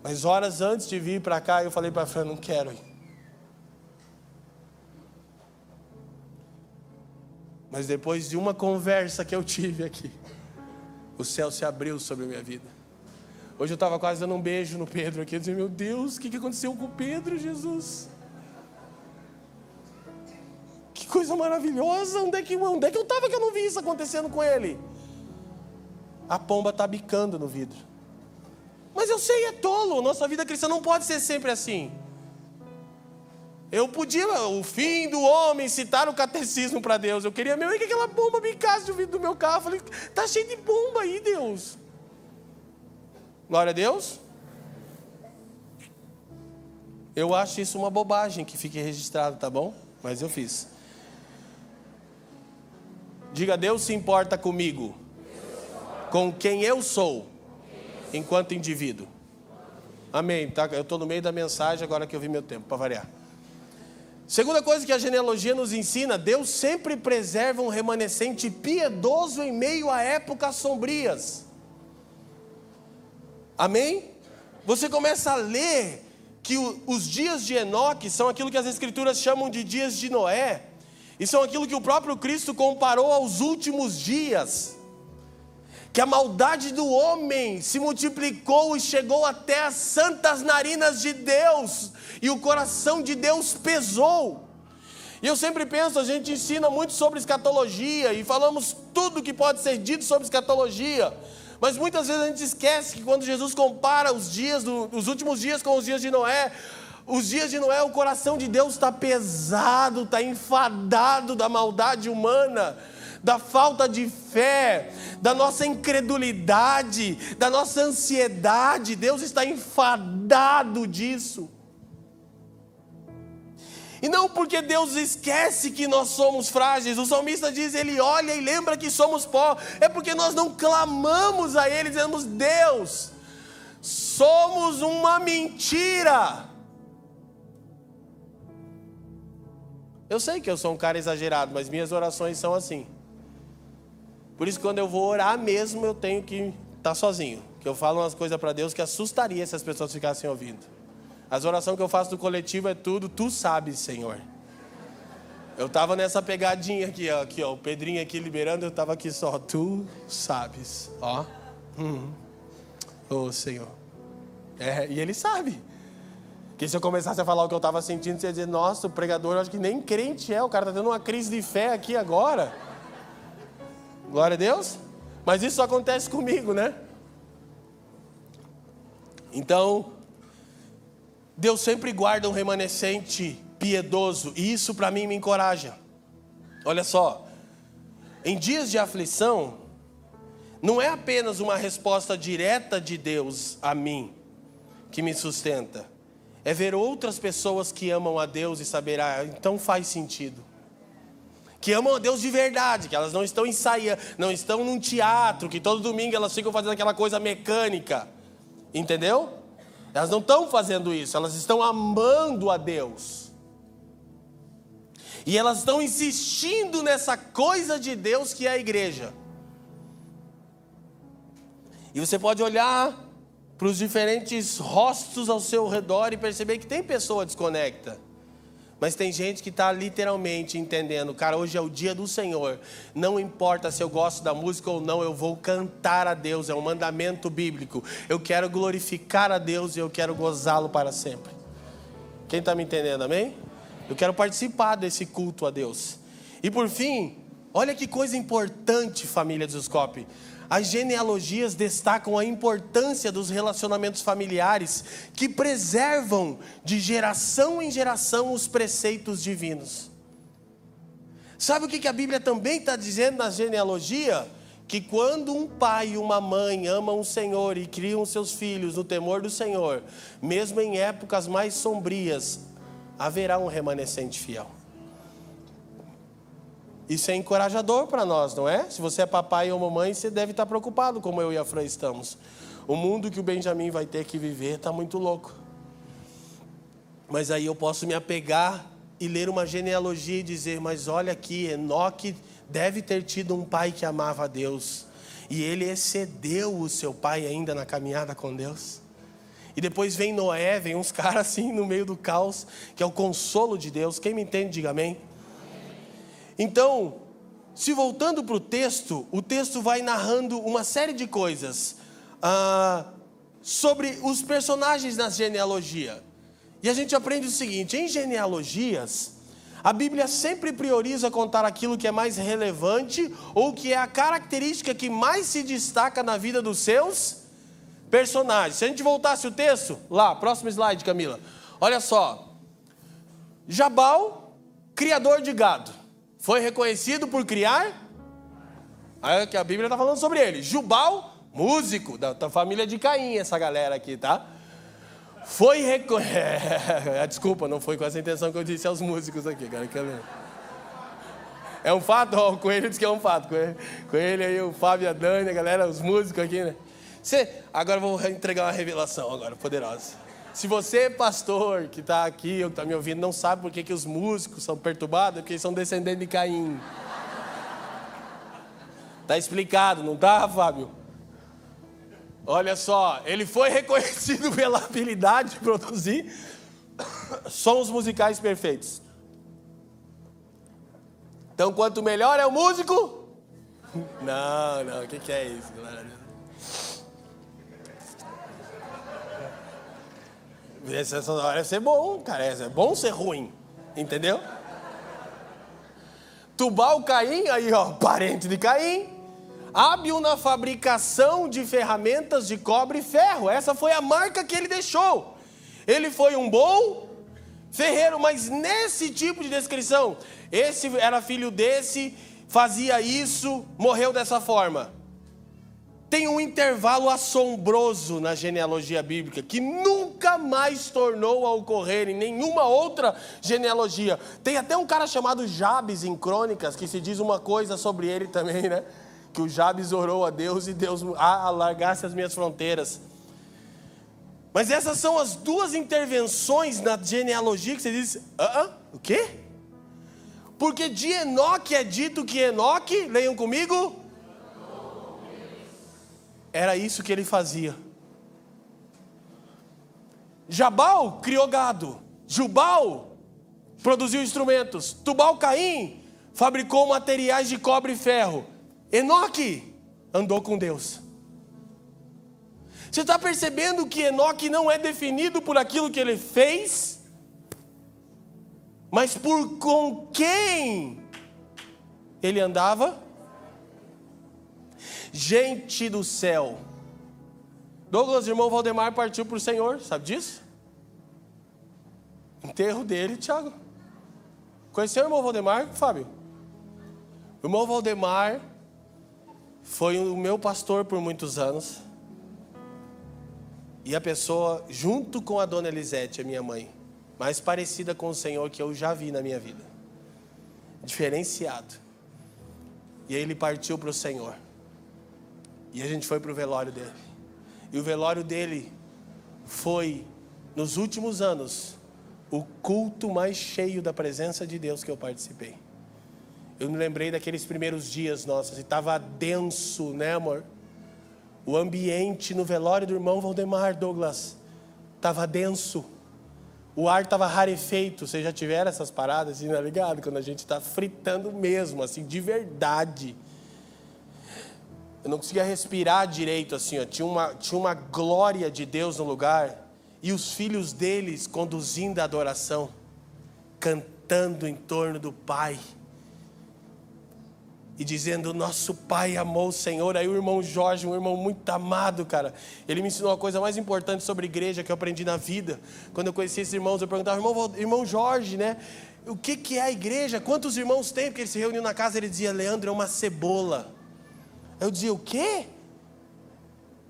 Mas horas antes de vir para cá, eu falei para a Fran, não quero ir. Mas depois de uma conversa que eu tive aqui, o céu se abriu sobre a minha vida. Hoje eu estava quase dando um beijo no Pedro aqui. Eu dizia, meu Deus, o que aconteceu com o Pedro, Jesus? Que coisa maravilhosa. Onde é que eu estava que eu não vi isso acontecendo com ele? A pomba está bicando no vidro. Mas eu sei, é tolo. Nossa vida cristã não pode ser sempre assim. Eu podia, o fim do homem, citar o catecismo para Deus. Eu queria mesmo que aquela bomba bicasse o vidro do meu carro. Eu falei, tá cheio de bomba aí, Deus. Glória a Deus. Eu acho isso uma bobagem, que fique registrado, tá bom? Mas eu fiz. Diga, Deus se importa comigo, com quem eu sou, enquanto indivíduo. Amém, tá? Eu estou no meio da mensagem, agora que eu vi meu tempo, para variar. Segunda coisa que a genealogia nos ensina, Deus sempre preserva um remanescente piedoso em meio a épocas sombrias. Amém? Você começa a ler que os dias de Enoque são aquilo que as Escrituras chamam de dias de Noé, e são aquilo que o próprio Cristo comparou aos últimos dias, que a maldade do homem se multiplicou e chegou até as santas narinas de Deus, e o coração de Deus pesou. E eu sempre penso, a gente ensina muito sobre escatologia, e falamos tudo que pode ser dito sobre escatologia, mas muitas vezes a gente esquece que quando Jesus compara os últimos dias com os dias de Noé, os dias de Noé, o coração de Deus está pesado, está enfadado da maldade humana, da falta de fé, da nossa incredulidade, da nossa ansiedade. Deus está enfadado disso. E não porque Deus esquece que nós somos frágeis. O salmista diz, ele olha e lembra que somos pó. É porque nós não clamamos a Ele, dizemos, Deus, somos uma mentira. Eu sei que eu sou um cara exagerado, mas minhas orações são assim. Por isso, quando eu vou orar mesmo, eu tenho que estar sozinho. Que eu falo umas coisas para Deus que assustaria se as pessoas ficassem ouvindo. As orações que eu faço do coletivo é tudo, tu sabes, Senhor. Eu estava nessa pegadinha aqui, ó, o Pedrinho aqui liberando, eu estava aqui só, tu sabes, ó. Ô, Senhor. E Ele sabe. Que se eu começasse a falar o que eu estava sentindo, você ia dizer, nossa, o pregador, eu acho que nem crente é, o cara está tendo uma crise de fé aqui agora. Glória a Deus. Mas isso só acontece comigo, né? Então, Deus sempre guarda um remanescente piedoso. E isso para mim me encoraja. Olha só. Em dias de aflição, não é apenas uma resposta direta de Deus a mim que me sustenta. É ver outras pessoas que amam a Deus e saber, então faz sentido. Que amam a Deus de verdade, que elas não estão ensaiando, não estão num teatro, que todo domingo elas ficam fazendo aquela coisa mecânica. Entendeu? Elas não estão fazendo isso, elas estão amando a Deus. E elas estão insistindo nessa coisa de Deus que é a igreja. E você pode olhar para os diferentes rostos ao seu redor e perceber que tem pessoa desconecta. Mas tem gente que está literalmente entendendo, cara, hoje é o dia do Senhor. Não importa se eu gosto da música ou não, eu vou cantar a Deus, é um mandamento bíblico. Eu quero glorificar a Deus e eu quero gozá-lo para sempre. Quem está me entendendo, amém? Eu quero participar desse culto a Deus. E por fim, olha que coisa importante, família de Zuscope. As genealogias destacam a importância dos relacionamentos familiares que preservam de geração em geração os preceitos divinos. Sabe o que a Bíblia também está dizendo na genealogia? Que quando um pai e uma mãe amam o Senhor e criam seus filhos no temor do Senhor, mesmo em épocas mais sombrias, haverá um remanescente fiel. Isso é encorajador para nós, não é? Se você é papai ou mamãe, você deve estar preocupado, como eu e a Fran estamos. O mundo que o Benjamin vai ter que viver está muito louco. Mas aí eu posso me apegar e ler uma genealogia e dizer, mas olha aqui, Enoque deve ter tido um pai que amava a Deus. E ele excedeu o seu pai ainda na caminhada com Deus. E depois vem Noé, vem uns caras assim no meio do caos, que é o consolo de Deus. Quem me entende, diga amém. Então, se voltando para o texto vai narrando uma série de coisas sobre os personagens na genealogia. E a gente aprende o seguinte, em genealogias, a Bíblia sempre prioriza contar aquilo que é mais relevante ou que é a característica que mais se destaca na vida dos seus personagens. Se a gente voltasse o texto, lá, próximo slide, Camila. Olha só, Jabal, criador de gado. Foi reconhecido por criar? Aí que a Bíblia está falando sobre ele. Jubal, músico, da família de Caim, essa galera aqui, tá? Foi reconhecido... Desculpa, não foi com essa intenção que eu disse aos músicos aqui, cara. É um fato? O Coelho disse que é um fato. Coelho aí, o Fábio e a Dani, a galera, os músicos aqui, né? Agora eu vou entregar uma revelação agora, poderosa. Se você, pastor, que está aqui ou que está me ouvindo, não sabe por que os músicos são perturbados, é porque eles são descendentes de Caim. Está explicado, não está, Fábio? Olha só, ele foi reconhecido pela habilidade de produzir sons musicais perfeitos. Então, quanto melhor é o músico... Não, o que é isso, galera? Essa hora é ser bom, cara. É bom ser ruim, entendeu? Tubal Caim, aí ó, parente de Caim. Hábil na fabricação de ferramentas de cobre e ferro. Essa foi a marca que ele deixou. Ele foi um bom ferreiro, mas nesse tipo de descrição, esse era filho desse, fazia isso, morreu dessa forma. Tem um intervalo assombroso na genealogia bíblica, que nunca mais tornou a ocorrer em nenhuma outra genealogia. Tem até um cara chamado Jabes em Crônicas, que se diz uma coisa sobre ele também, né? Que o Jabes orou a Deus e Deus alargasse as minhas fronteiras. Mas essas são as duas intervenções na genealogia que você diz, o quê? Porque de Enoque é dito que Enoque, leiam comigo... Era isso que ele fazia. Jabal criou gado. Jubal produziu instrumentos. Tubal Caim fabricou materiais de cobre e ferro. Enoque andou com Deus. Você está percebendo que Enoque não é definido por aquilo que ele fez, mas por com quem ele andava? Gente do céu. Douglas, irmão Valdemar partiu para o Senhor, sabe disso? Enterro dele, Thiago. Conheceu o irmão Valdemar, Fábio? O irmão Valdemar foi o meu pastor por muitos anos. E a pessoa, junto com a dona Elisete, a minha mãe, mais parecida com o Senhor que eu já vi na minha vida. Diferenciado. E aí ele partiu para o Senhor. E a gente foi para o velório dele. E o velório dele foi, nos últimos anos, o culto mais cheio da presença de Deus que eu participei. Eu me lembrei daqueles primeiros dias nossos, e estava denso, né, amor? O ambiente no velório do irmão Valdemar, Douglas, estava denso. O ar estava rarefeito. Vocês já tiveram essas paradas, assim, tá ligado? Quando a gente está fritando mesmo, assim, de verdade. Eu não conseguia respirar direito, assim, ó. Tinha uma glória de Deus no lugar. E os filhos deles conduzindo a adoração, cantando em torno do Pai. E dizendo, nosso Pai amou o Senhor. Aí o irmão Jorge, um irmão muito amado, cara. Ele me ensinou a coisa mais importante sobre igreja que eu aprendi na vida. Quando eu conheci esses irmãos, eu perguntava, irmão Jorge, né? O que é a igreja? Quantos irmãos tem? Porque ele se reuniu na casa, ele dizia, Leandro, é uma cebola. Eu dizia, o quê?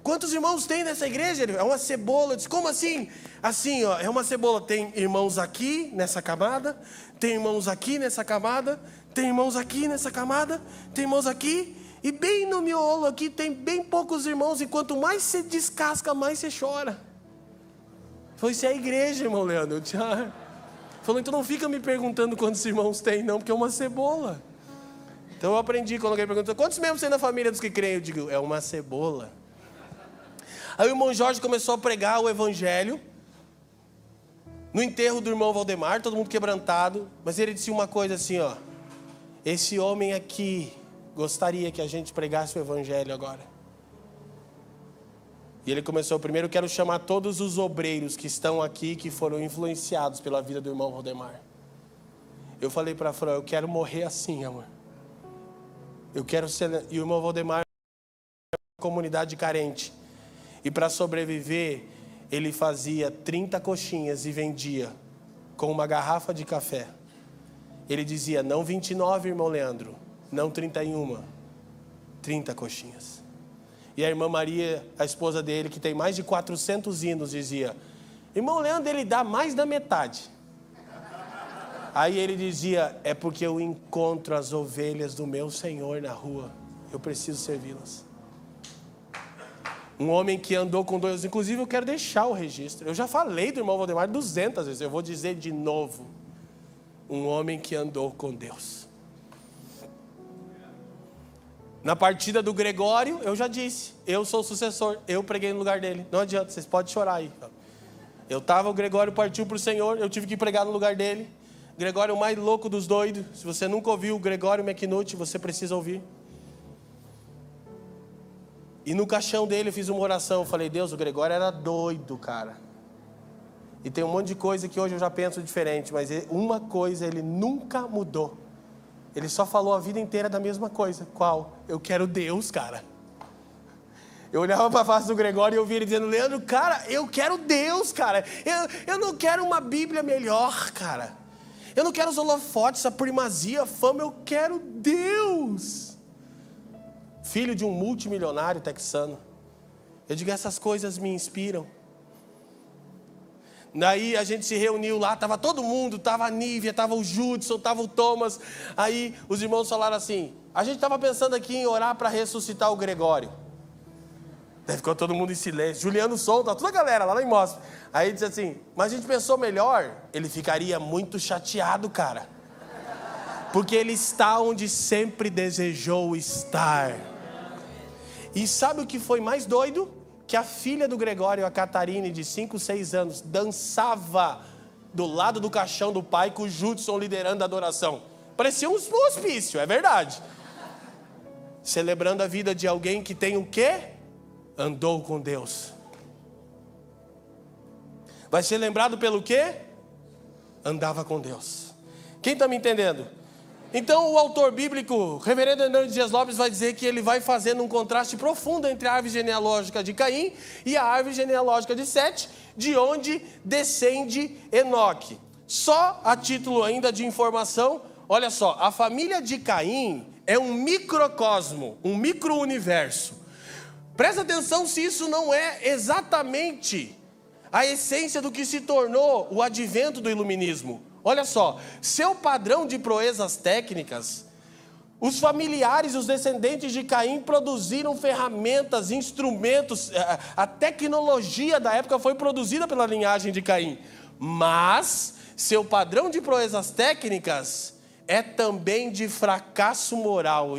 Quantos irmãos tem nessa igreja? Ele, é uma cebola. Eu disse, como assim? Assim, ó, é uma cebola. Tem irmãos aqui nessa camada, tem irmãos aqui nessa camada, tem irmãos aqui nessa camada, tem irmãos aqui, e bem no miolo aqui tem bem poucos irmãos, e quanto mais você descasca, mais você chora. Falei, isso é a igreja, irmão Leandro. Eu disse, falou, então não fica me perguntando quantos irmãos tem, não, porque é uma cebola. Então eu aprendi, quando alguém pergunta, quantos membros tem na família dos que creem? Eu digo, é uma cebola. Aí o irmão Jorge começou a pregar o evangelho, no enterro do irmão Valdemar, todo mundo quebrantado, mas ele disse uma coisa assim, ó, esse homem aqui gostaria que a gente pregasse o evangelho agora. E ele começou, primeiro quero chamar todos os obreiros que estão aqui, que foram influenciados pela vida do irmão Valdemar. Eu falei para a Fran, eu quero morrer assim, amor. Eu quero ser... E o irmão Valdemar é uma comunidade carente. E para sobreviver, ele fazia 30 coxinhas e vendia com uma garrafa de café. Ele dizia, não 29, irmão Leandro, não 31, 30 coxinhas. E a irmã Maria, a esposa dele, que tem mais de 400 hinos, dizia, irmão Leandro, ele dá mais da metade. Aí ele dizia, é porque eu encontro as ovelhas do meu Senhor na rua, eu preciso servi-las. Um homem que andou com Deus, inclusive eu quero deixar o registro. Eu já falei do irmão Valdemar 200 vezes, eu vou dizer de novo. Um homem que andou com Deus. Na partida do Gregório, eu já disse, eu sou o sucessor, eu preguei no lugar dele. Não adianta, vocês podem chorar aí. Eu estava, o Gregório partiu para o Senhor, eu tive que pregar no lugar dele. Gregório é o mais louco dos doidos. Se você nunca ouviu o Gregório McNulty, você precisa ouvir. E no caixão dele eu fiz uma oração, eu falei, Deus, o Gregório era doido, cara. E tem um monte de coisa que hoje eu já penso diferente, mas uma coisa ele nunca mudou. Ele só falou a vida inteira da mesma coisa. Qual? Eu quero Deus, cara. Eu olhava para a face do Gregório e eu via ele dizendo, Leandro, cara, eu quero Deus, cara. Eu não quero uma Bíblia melhor, cara. Eu não quero os holofotes, a primazia, a fama, eu quero Deus. Filho de um multimilionário texano. Eu digo, essas coisas me inspiram. Daí a gente se reuniu lá, estava todo mundo, estava a Nívia, estava o Judson, estava o Thomas. Aí os irmãos falaram assim, a gente estava pensando aqui em orar para ressuscitar o Gregório. Daí ficou todo mundo em silêncio, Juliano Souto, toda a galera lá em Mostra. Aí disse assim, mas a gente pensou melhor, ele ficaria muito chateado, cara. Porque ele está onde sempre desejou estar. E sabe o que foi mais doido? Que a filha do Gregório, a Catarine, de 5, 6 anos, dançava do lado do caixão do pai com o Judson liderando a adoração. Parecia um hospício, é verdade. Celebrando a vida de alguém que tem o quê? Andou com Deus. Vai ser lembrado pelo quê? Andava com Deus. Quem está me entendendo? Então o autor bíblico, reverendo Hernandes Dias Lopes, vai dizer que ele vai fazendo um contraste profundo entre a árvore genealógica de Caim e a árvore genealógica de Sete, de onde descende Enoque. Só a título ainda de informação, olha só, a família de Caim é um microcosmo, um micro-universo. Presta atenção se isso não é exatamente a essência do que se tornou o advento do iluminismo. Olha só, seu padrão de proezas técnicas, os familiares, os descendentes de Caim produziram ferramentas, instrumentos, a tecnologia da época foi produzida pela linhagem de Caim. Mas seu padrão de proezas técnicas é também de fracasso moral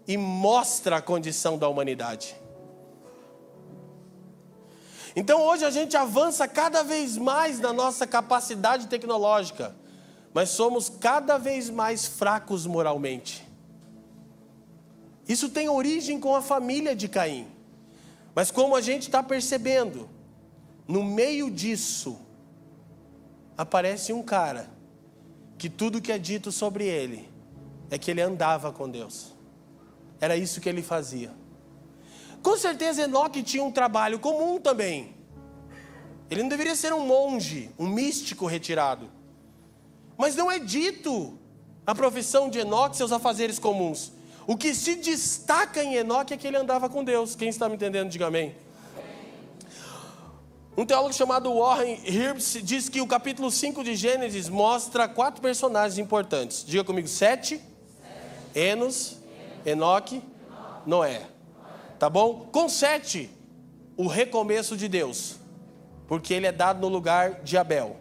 e mostra a condição da humanidade. Então hoje a gente avança cada vez mais na nossa capacidade tecnológica, mas somos cada vez mais fracos moralmente. Isso tem origem com a família de Caim. Mas como a gente está percebendo, no meio disso, aparece um cara, que tudo que é dito sobre ele, é que ele andava com Deus. Era isso que ele fazia. Com certeza Enoque tinha um trabalho comum também. Ele não deveria ser um monge, um místico retirado. Mas não é dito a profissão de Enoque, seus afazeres comuns. O que se destaca em Enoque é que ele andava com Deus. Quem está me entendendo, diga amém. Um teólogo chamado Warren Herbst diz que o capítulo 5 de Gênesis mostra 4 personagens importantes. Diga comigo, Sete, Enos, Enoque, Noé. Tá bom? Com Sete, o recomeço de Deus, porque ele é dado no lugar de Abel.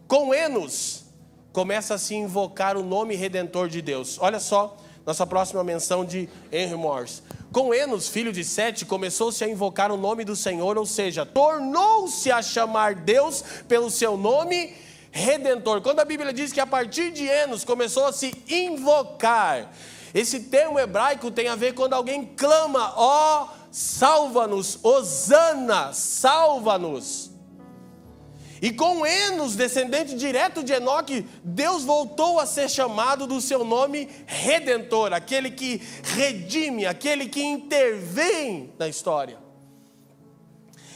Com Enos, começa a se invocar o nome redentor de Deus. Olha só, nossa próxima menção de Henry Morris. Com Enos, filho de Sete, começou-se a invocar o nome do Senhor, ou seja, tornou-se a chamar Deus pelo seu nome redentor. Quando a Bíblia diz que a partir de Enos começou a se invocar, esse termo hebraico tem a ver quando alguém clama, ó, salva-nos, Hosana, salva-nos. E com Enos, descendente direto de Enoque, Deus voltou a ser chamado do seu nome redentor, aquele que redime, aquele que intervém na história.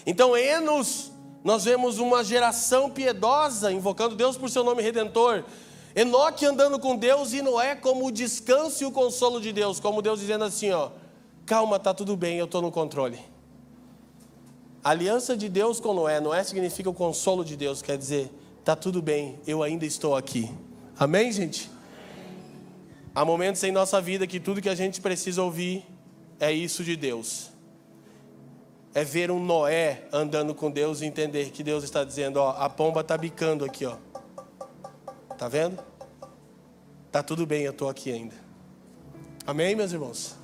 Então, Enos, nós vemos uma geração piedosa, invocando Deus por seu nome redentor. Enoque andando com Deus e Noé como o descanso e o consolo de Deus, como Deus dizendo assim, ó, calma, tá tudo bem, eu estou no controle. A aliança de Deus com Noé, Noé significa o consolo de Deus, quer dizer, tá tudo bem, eu ainda estou aqui. Amém, gente? Há momentos em nossa vida que tudo que a gente precisa ouvir é isso de Deus. É ver um Noé andando com Deus e entender que Deus está dizendo, ó, a pomba está bicando aqui, ó. Tá vendo? Tá tudo bem, eu estou aqui ainda. Amém, meus irmãos?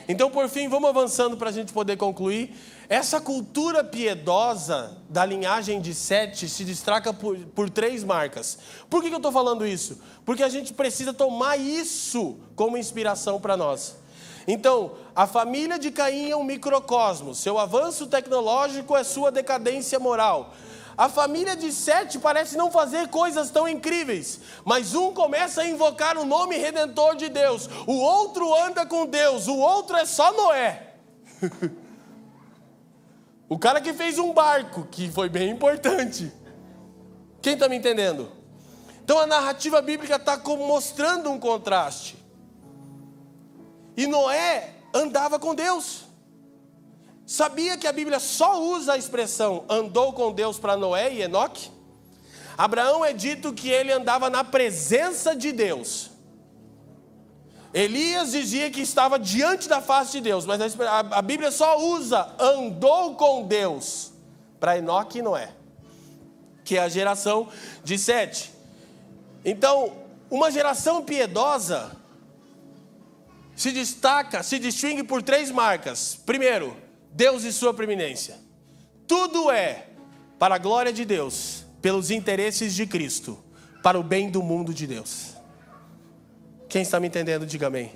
Então, por fim, vamos avançando para a gente poder concluir. Essa cultura piedosa da linhagem de Sete se destaca por 3 marcas. Por que eu estou falando isso? Porque a gente precisa tomar isso como inspiração para nós. Então, a família de Caim é um microcosmo. Seu avanço tecnológico é sua decadência moral. A família de Sete parece não fazer coisas tão incríveis, mas um começa a invocar o nome redentor de Deus, o outro anda com Deus, o outro é só Noé. O cara que fez um barco, que foi bem importante. Quem está me entendendo? Então a narrativa bíblica está mostrando um contraste. E Noé andava com Deus. Sabia que a Bíblia só usa a expressão andou com Deus para Noé e Enoque? Abraão é dito que ele andava na presença de Deus. Elias dizia que estava diante da face de Deus, mas a Bíblia só usa andou com Deus para Enoque e Noé, que é a geração de Sete. Então, uma geração piedosa se destaca, se distingue por 3 marcas. Primeiro, Deus e sua preeminência. Tudo é para a glória de Deus, pelos interesses de Cristo, para o bem do mundo de Deus. Quem está me entendendo, diga amém.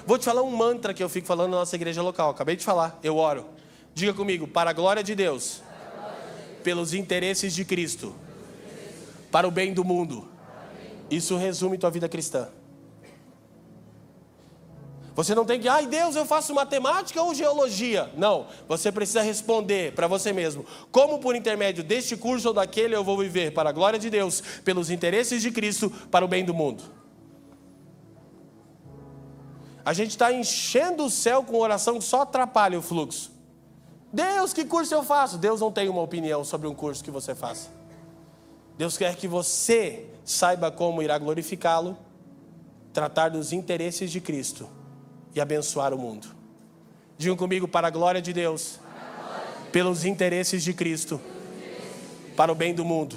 Vou te falar um mantra que eu fico falando na nossa igreja local. Acabei de falar, eu oro. Diga comigo, para a glória de Deus, pelos interesses de Cristo, para o bem do mundo. Isso resume tua vida cristã. Você não tem que, ai Deus, eu faço matemática ou geologia. Não, você precisa responder para você mesmo. Como por intermédio deste curso ou daquele eu vou viver para a glória de Deus, pelos interesses de Cristo, para o bem do mundo. A gente está enchendo o céu com oração que só atrapalha o fluxo. Deus, que curso eu faço? Deus não tem uma opinião sobre um curso que você faça. Deus quer que você saiba como irá glorificá-lo, tratar dos interesses de Cristo e abençoar o mundo. Digam comigo, para a glória de Deus, pelos interesses de Cristo, para o bem do mundo.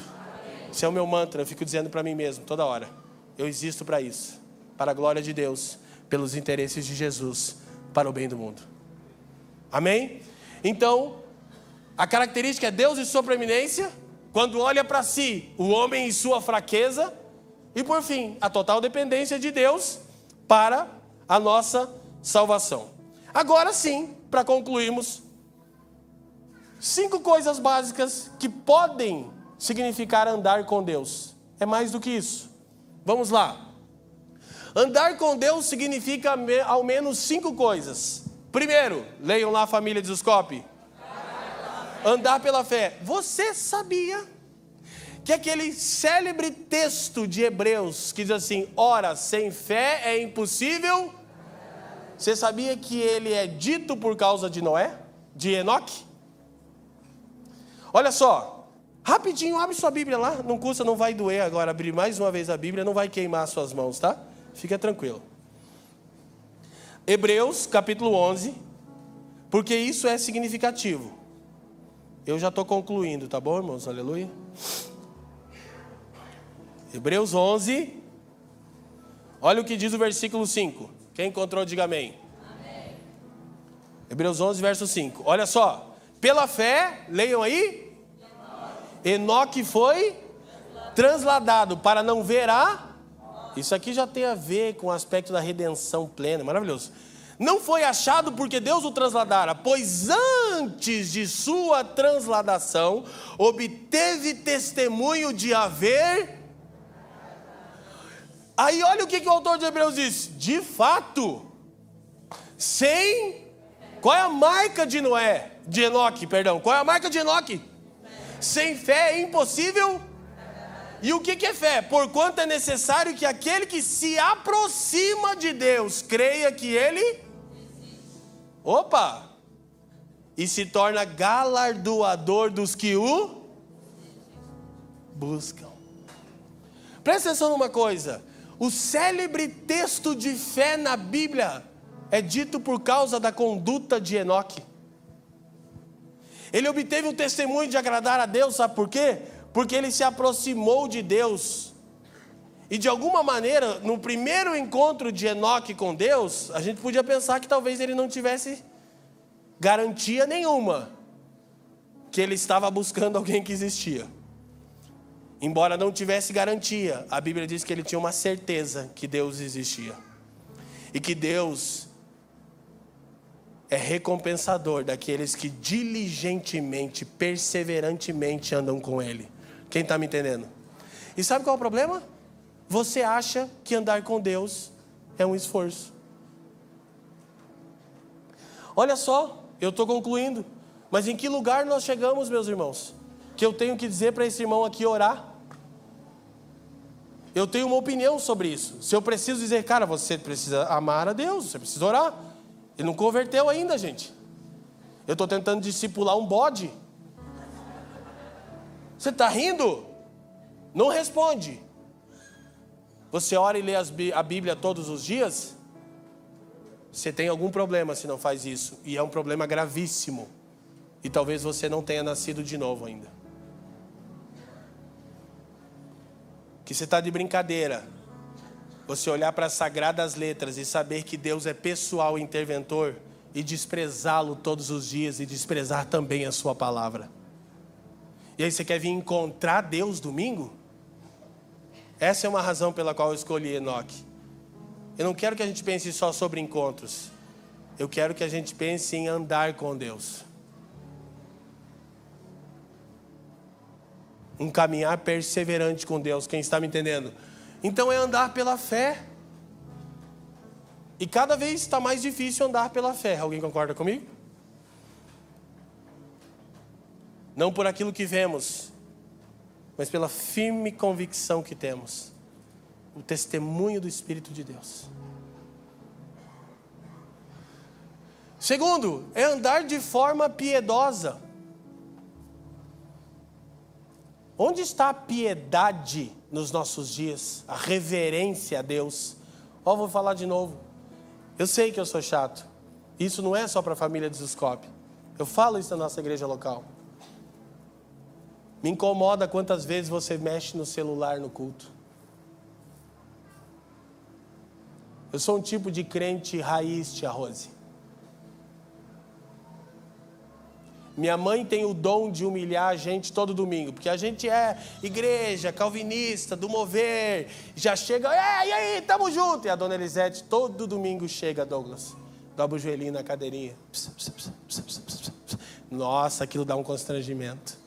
Esse é o meu mantra, eu fico dizendo para mim mesmo, toda hora. Eu existo para isso, para a glória de Deus, pelos interesses de Jesus, para o bem do mundo. Amém? Então, a característica é Deus e sua preeminência, quando olha para si, o homem e sua fraqueza, e por fim, a total dependência de Deus para a nossa salvação. Agora sim, para concluirmos, 5 coisas básicas que podem significar andar com Deus. É mais do que isso. Vamos lá. Andar com Deus significa ao menos 5 coisas. Primeiro, leiam lá a família de Zuscope. Andar pela fé. Você sabia que aquele célebre texto de Hebreus que diz assim, ora, sem fé é impossível. Você sabia que ele é dito por causa de Noé? De Enoque? Olha só, rapidinho, abre sua Bíblia lá, não custa, não vai doer agora abrir mais uma vez a Bíblia, não vai queimar suas mãos, tá? Fica tranquilo. Hebreus, capítulo 11, porque isso é significativo. Eu já estou concluindo, tá bom, irmãos? Aleluia. Hebreus 11, olha o que diz o versículo 5. Quem encontrou, diga amém. Amém. Hebreus 11, verso 5. Olha só. Pela fé, leiam aí. Enoque foi transladado para não ver a... Isso aqui já tem a ver com o aspecto da redenção plena. Maravilhoso. Não foi achado porque Deus o transladara, pois antes de sua transladação, obteve testemunho de haver... Aí olha o que o autor de Hebreus diz. De fato, sem... Qual é a marca de Noé? De Enoque, perdão. Qual é a marca de Enoque? Sem fé é impossível. E o que é fé? Porquanto é necessário que aquele que se aproxima de Deus creia que Ele... Opa! E se torna galardoador dos que o buscam. Presta atenção numa coisa. O célebre texto de fé na Bíblia é dito por causa da conduta de Enoque. Ele obteve o testemunho de agradar a Deus, sabe por quê? Porque ele se aproximou de Deus. E de alguma maneira, no primeiro encontro de Enoque com Deus, a gente podia pensar que talvez ele não tivesse garantia nenhuma que ele estava buscando alguém que existia. Embora não tivesse garantia, a Bíblia diz que ele tinha uma certeza que Deus existia. E que Deus é recompensador daqueles que diligentemente, perseverantemente andam com Ele. Quem está me entendendo? E sabe qual é o problema? Você acha que andar com Deus é um esforço. Olha só, eu estou concluindo. Mas em que lugar nós chegamos, meus irmãos? Que eu tenho que dizer para esse irmão aqui orar? Eu tenho uma opinião sobre isso. Se eu preciso dizer, cara, você precisa amar a Deus, você precisa orar. Ele não converteu ainda, gente. Eu estou tentando discipular um bode. Você está rindo? Não responde. Você ora e lê a Bíblia todos os dias? Você tem algum problema se não faz isso. E é um problema gravíssimo. E talvez você não tenha nascido de novo ainda. Que você está de brincadeira. Você olhar para as sagradas letras e saber que Deus é pessoal e interventor e desprezá-lo todos os dias e desprezar também a sua palavra. E aí você quer vir encontrar Deus domingo? Essa é uma razão pela qual eu escolhi Enoque. Eu não quero que a gente pense só sobre encontros. Eu quero que a gente pense em andar com Deus. Um caminhar perseverante com Deus. Quem está me entendendo? Então é andar pela fé. E cada vez está mais difícil andar pela fé. Alguém concorda comigo? Não por aquilo que vemos, mas pela firme convicção que temos. O testemunho do Espírito de Deus. Segundo, é andar de forma piedosa. Onde está a piedade nos nossos dias? A reverência a Deus? Vou falar de novo. Eu sei que eu sou chato. Isso não é só para a família de Zuscope. Eu falo isso na nossa igreja local. Me incomoda quantas vezes você mexe no celular no culto. Eu sou um tipo de crente raiz, tia Rose. Minha mãe tem o dom de humilhar a gente todo domingo, porque a gente é igreja, calvinista, do mover, já chega, e aí, tamo junto. E a dona Elisete todo domingo chega, Douglas, dobra o joelhinho na cadeirinha. Nossa, aquilo dá um constrangimento.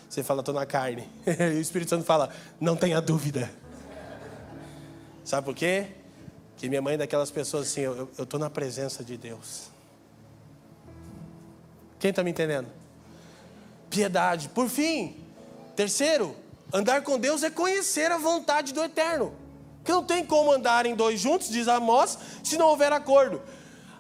Você fala, tô na carne. E o Espírito Santo fala, não tenha dúvida. Sabe por quê? Que minha mãe é daquelas pessoas assim, eu tô na presença de Deus. Quem está me entendendo? Piedade. Por fim, terceiro, andar com Deus é conhecer a vontade do Eterno. Que não tem como andar em dois juntos, diz Amós, se não houver acordo.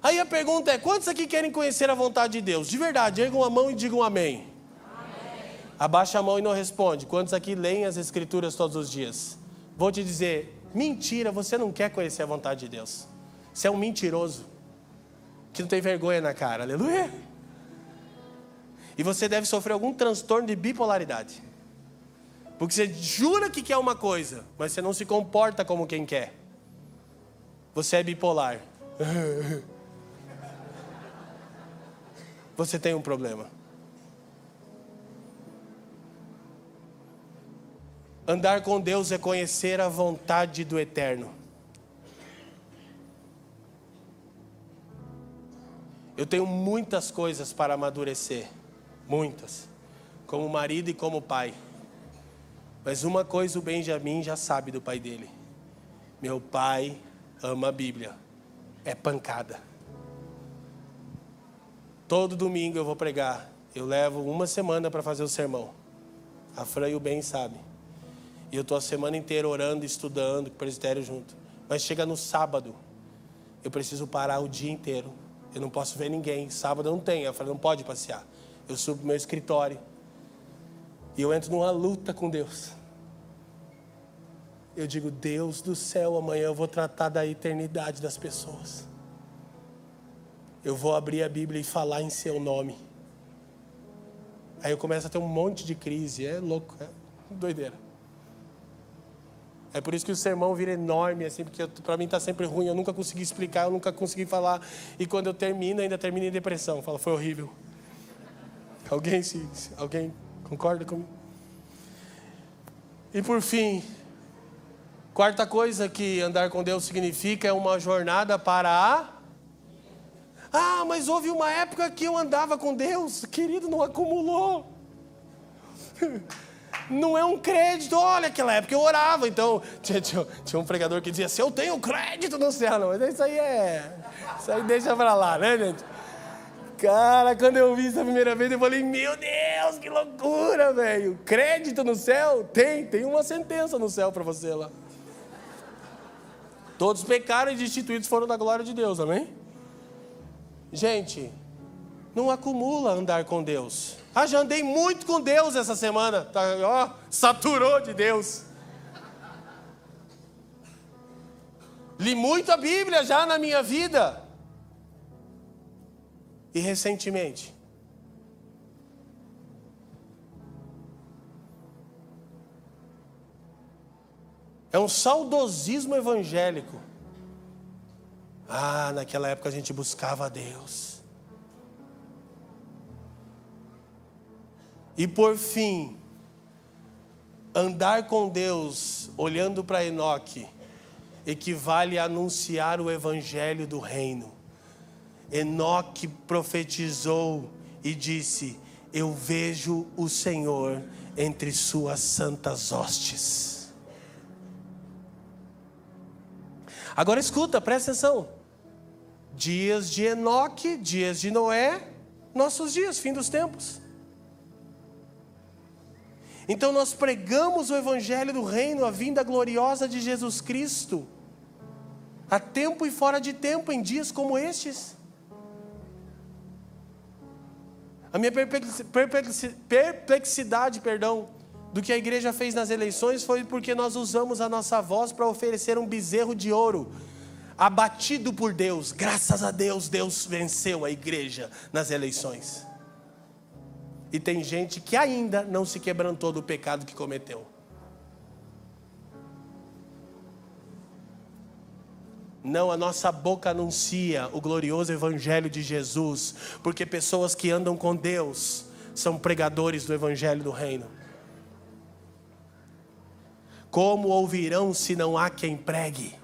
Aí a pergunta é, quantos aqui querem conhecer a vontade de Deus? De verdade, ergam a mão e digam amém. Amém. Abaixa a mão e não responde. Quantos aqui leem as Escrituras todos os dias? Vou te dizer, mentira, você não quer conhecer a vontade de Deus. Você é um mentiroso, que não tem vergonha na cara, aleluia. E você deve sofrer algum transtorno de bipolaridade. Porque você jura que quer uma coisa, mas você não se comporta como quem quer. Você é bipolar. Você tem um problema. Andar com Deus é conhecer a vontade do Eterno. Eu tenho muitas coisas para amadurecer. Muitas. Como marido e como pai. Mas uma coisa o Benjamin já sabe do pai dele. Meu pai ama a Bíblia. É pancada. Todo domingo eu vou pregar. Eu levo uma semana para fazer o sermão. A Fran e o Ben sabem. E eu estou a semana inteira orando, estudando, com o presbitério junto. Mas chega no sábado, eu preciso parar o dia inteiro. Eu não posso ver ninguém. Sábado eu não tenho. Eu falei, não pode passear. Eu subo para o meu escritório. E eu entro numa luta com Deus. Eu digo, Deus do céu, amanhã eu vou tratar da eternidade das pessoas. Eu vou abrir a Bíblia e falar em seu nome. Aí eu começo a ter um monte de crise. É louco, é doideira. É por isso que o sermão vira enorme, assim, porque para mim está sempre ruim. Eu nunca consegui explicar, eu nunca consegui falar. E quando eu termino, ainda termino em depressão. Eu falo, foi horrível. Alguém concorda comigo? E por fim, quarta coisa que andar com Deus significa é uma jornada para a... mas houve uma época que eu andava com Deus. Querido, não acumulou. Não é um crédito. Olha, aquela época eu orava. Então, tinha um pregador que dizia assim, eu tenho crédito no céu. Não, mas isso aí deixa pra lá, né, gente? Cara, quando eu vi isso a primeira vez, eu falei, meu Deus, que loucura, velho. Crédito no céu? Tem uma sentença no céu para você lá. Todos pecaram e destituídos foram da glória de Deus, amém? Gente, não acumula andar com Deus. Já andei muito com Deus essa semana. Tá, saturou de Deus. Li muito a Bíblia já na minha vida. E recentemente, é um saudosismo evangélico. Naquela época a gente buscava a Deus. E por fim, andar com Deus, olhando para Enoque, equivale a anunciar o evangelho do reino. Enoque profetizou e disse, eu vejo o Senhor entre suas santas hostes. Agora escuta, presta atenção. Dias de Enoque, dias de Noé, nossos dias, fim dos tempos. Então nós pregamos o evangelho do reino, a vinda gloriosa de Jesus Cristo, a tempo e fora de tempo, em dias como estes. A minha perplexidade, do que a igreja fez nas eleições foi porque nós usamos a nossa voz para oferecer um bezerro de ouro, abatido por Deus. Graças a Deus, Deus venceu a igreja nas eleições. E tem gente que ainda não se quebrantou do pecado que cometeu. Não, a nossa boca anuncia o glorioso evangelho de Jesus, porque pessoas que andam com Deus são pregadores do evangelho do reino. Como ouvirão se não há quem pregue?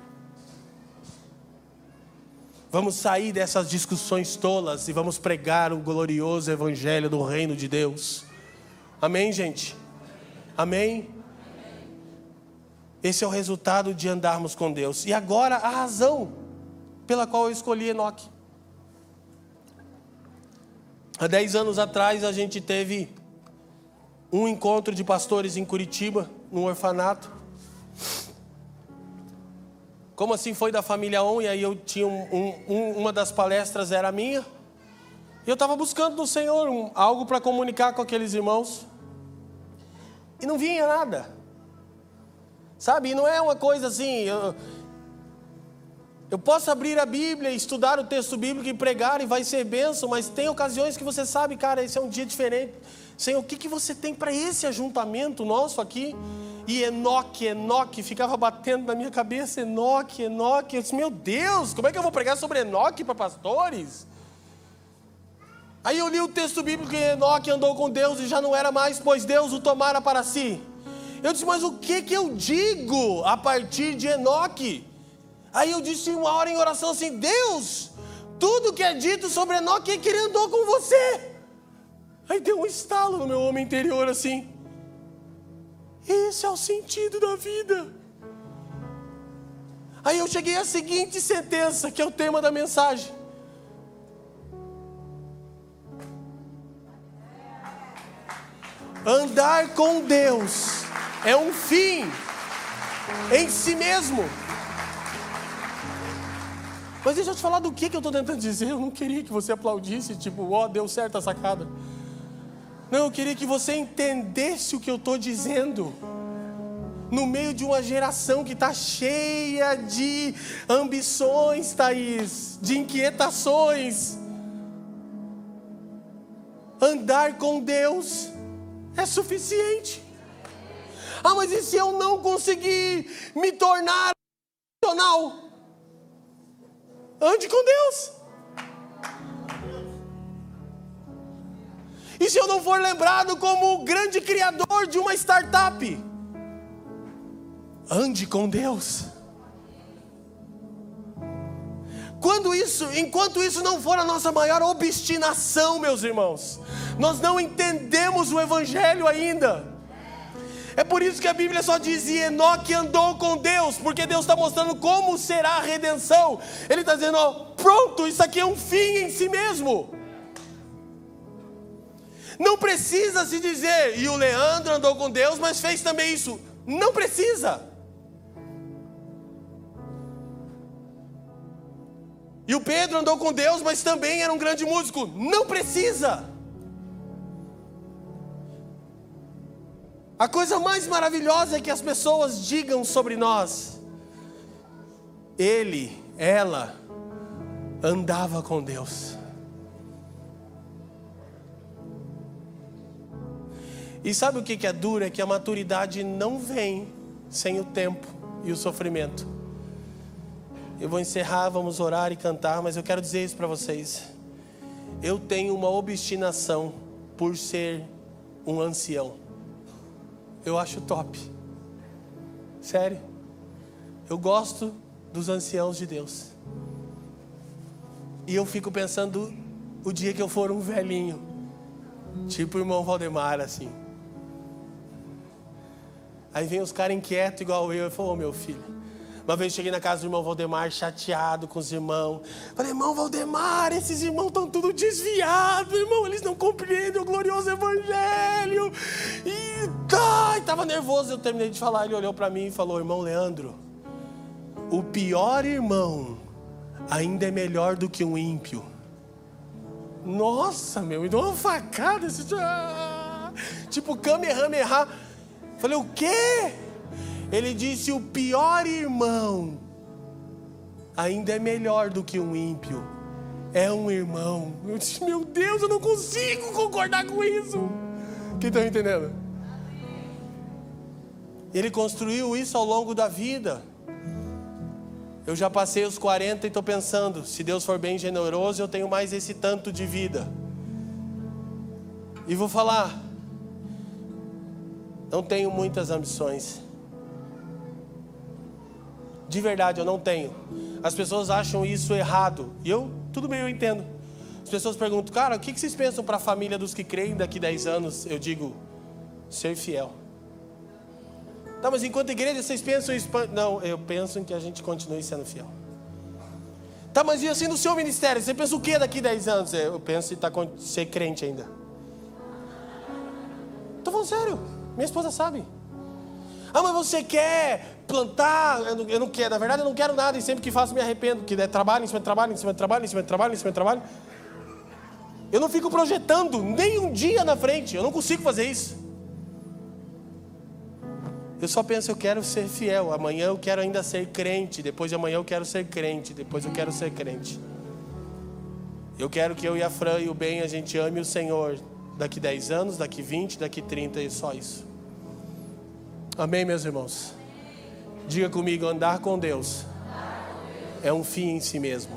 Vamos sair dessas discussões tolas e vamos pregar o glorioso evangelho do reino de Deus. Amém, gente? Amém? Esse é o resultado de andarmos com Deus. E agora a razão pela qual eu escolhi Enoque. Há 10 anos atrás a gente teve um encontro de pastores em Curitiba, num orfanato. Como assim foi da família On, e aí eu tinha uma das palestras era minha. E eu estava buscando no Senhor algo para comunicar com aqueles irmãos. E não vinha nada. Sabe, e não é uma coisa assim, eu posso abrir a Bíblia, estudar o texto bíblico e pregar e vai ser bênção, mas tem ocasiões que você sabe, cara, esse é um dia diferente. Senhor, o que você tem para esse ajuntamento nosso aqui? E Enoque, ficava batendo na minha cabeça, Enoque. Eu disse, meu Deus, como é que eu vou pregar sobre Enoque para pastores? Aí eu li o texto bíblico que Enoque andou com Deus e já não era mais, pois Deus o tomara para si. Eu disse, mas o que eu digo a partir de Enoque? Aí eu disse uma hora em oração assim, Deus, tudo que é dito sobre Enoque é que ele andou com você. Aí deu um estalo no meu homem interior assim. Esse é o sentido da vida. Aí eu cheguei à seguinte sentença, que é o tema da mensagem. Andar com Deus é um fim em si mesmo. Mas deixa eu te falar do que eu estou tentando dizer. Eu não queria que você aplaudisse, tipo, deu certo a sacada. Não, eu queria que você entendesse o que eu estou dizendo. No meio de uma geração que está cheia de ambições, Thaís, de inquietações. Andar com Deus é suficiente. Ah, mas e se eu não conseguir me tornar profissional? Ande com Deus. E se eu não for lembrado como o grande criador de uma startup? Ande com Deus. Enquanto isso não for a nossa maior obstinação, meus irmãos, nós não entendemos o evangelho ainda. É por isso que a Bíblia só diz, e Enoque andou com Deus, porque Deus está mostrando como será a redenção. Ele está dizendo, pronto, isso aqui é um fim em si mesmo. Não precisa se dizer, e o Leandro andou com Deus, mas fez também isso. Não precisa. E o Pedro andou com Deus, mas também era um grande músico. Não precisa. A coisa mais maravilhosa é que as pessoas digam sobre nós, ela andava com Deus. E sabe o que é duro? É que a maturidade não vem sem o tempo e o sofrimento. Eu vou encerrar, vamos orar e cantar, mas eu quero dizer isso para vocês. Eu tenho uma obstinação por ser um ancião. Eu acho top. Sério. Eu gosto dos anciãos de Deus. E eu fico pensando o dia que eu for um velhinho, tipo o irmão Valdemar, assim. Aí vem os caras inquietos igual eu falo, meu filho, Uma vez cheguei na casa do irmão Valdemar, chateado com os irmãos. Falei, irmão Valdemar, esses irmãos estão tudo desviados, irmão. Eles não compreendem o glorioso evangelho. E estava nervoso, eu terminei de falar. Ele olhou para mim e falou, irmão Leandro, o pior irmão ainda é melhor do que um ímpio. Nossa, meu, me deu uma facada. Tipo, Kamehameha. Falei, o quê? Ele disse, o pior irmão ainda é melhor do que um ímpio. É um irmão. Eu disse, meu Deus, eu não consigo concordar com isso. Quem está me entendendo? Ele construiu isso ao longo da vida. Eu já passei os 40 e estou pensando, se Deus for bem generoso, eu tenho mais esse tanto de vida. E vou falar, não tenho muitas ambições. De verdade, eu não tenho. As pessoas acham isso errado. E tudo bem, eu entendo. As pessoas perguntam, cara, o que vocês pensam para a família dos que creem daqui 10 anos? Eu digo, ser fiel. Tá, mas enquanto igreja vocês pensam isso? Não, eu penso em que a gente continue sendo fiel. Tá, mas e assim no seu ministério? Você pensa o que daqui 10 anos? Eu penso em ser crente ainda. Tô falando sério, minha esposa sabe. Ah, mas você quer plantar? Eu não quero, na verdade eu não quero nada. E sempre que faço me arrependo, porque é trabalho em cima de trabalho, em cima de trabalho, em cima de trabalho, em cima de trabalho. Eu não fico projetando nem um dia na frente. Eu não consigo fazer isso. Eu só penso, eu quero ser fiel. Amanhã eu quero ainda ser crente. Depois de amanhã eu quero ser crente. Depois eu quero ser crente. Eu quero que eu e a Fran e o Ben, a gente ame o Senhor daqui 10 anos, daqui 20, daqui 30 e só isso. Amém, meus irmãos? Diga comigo, andar com Deus é um fim em si mesmo.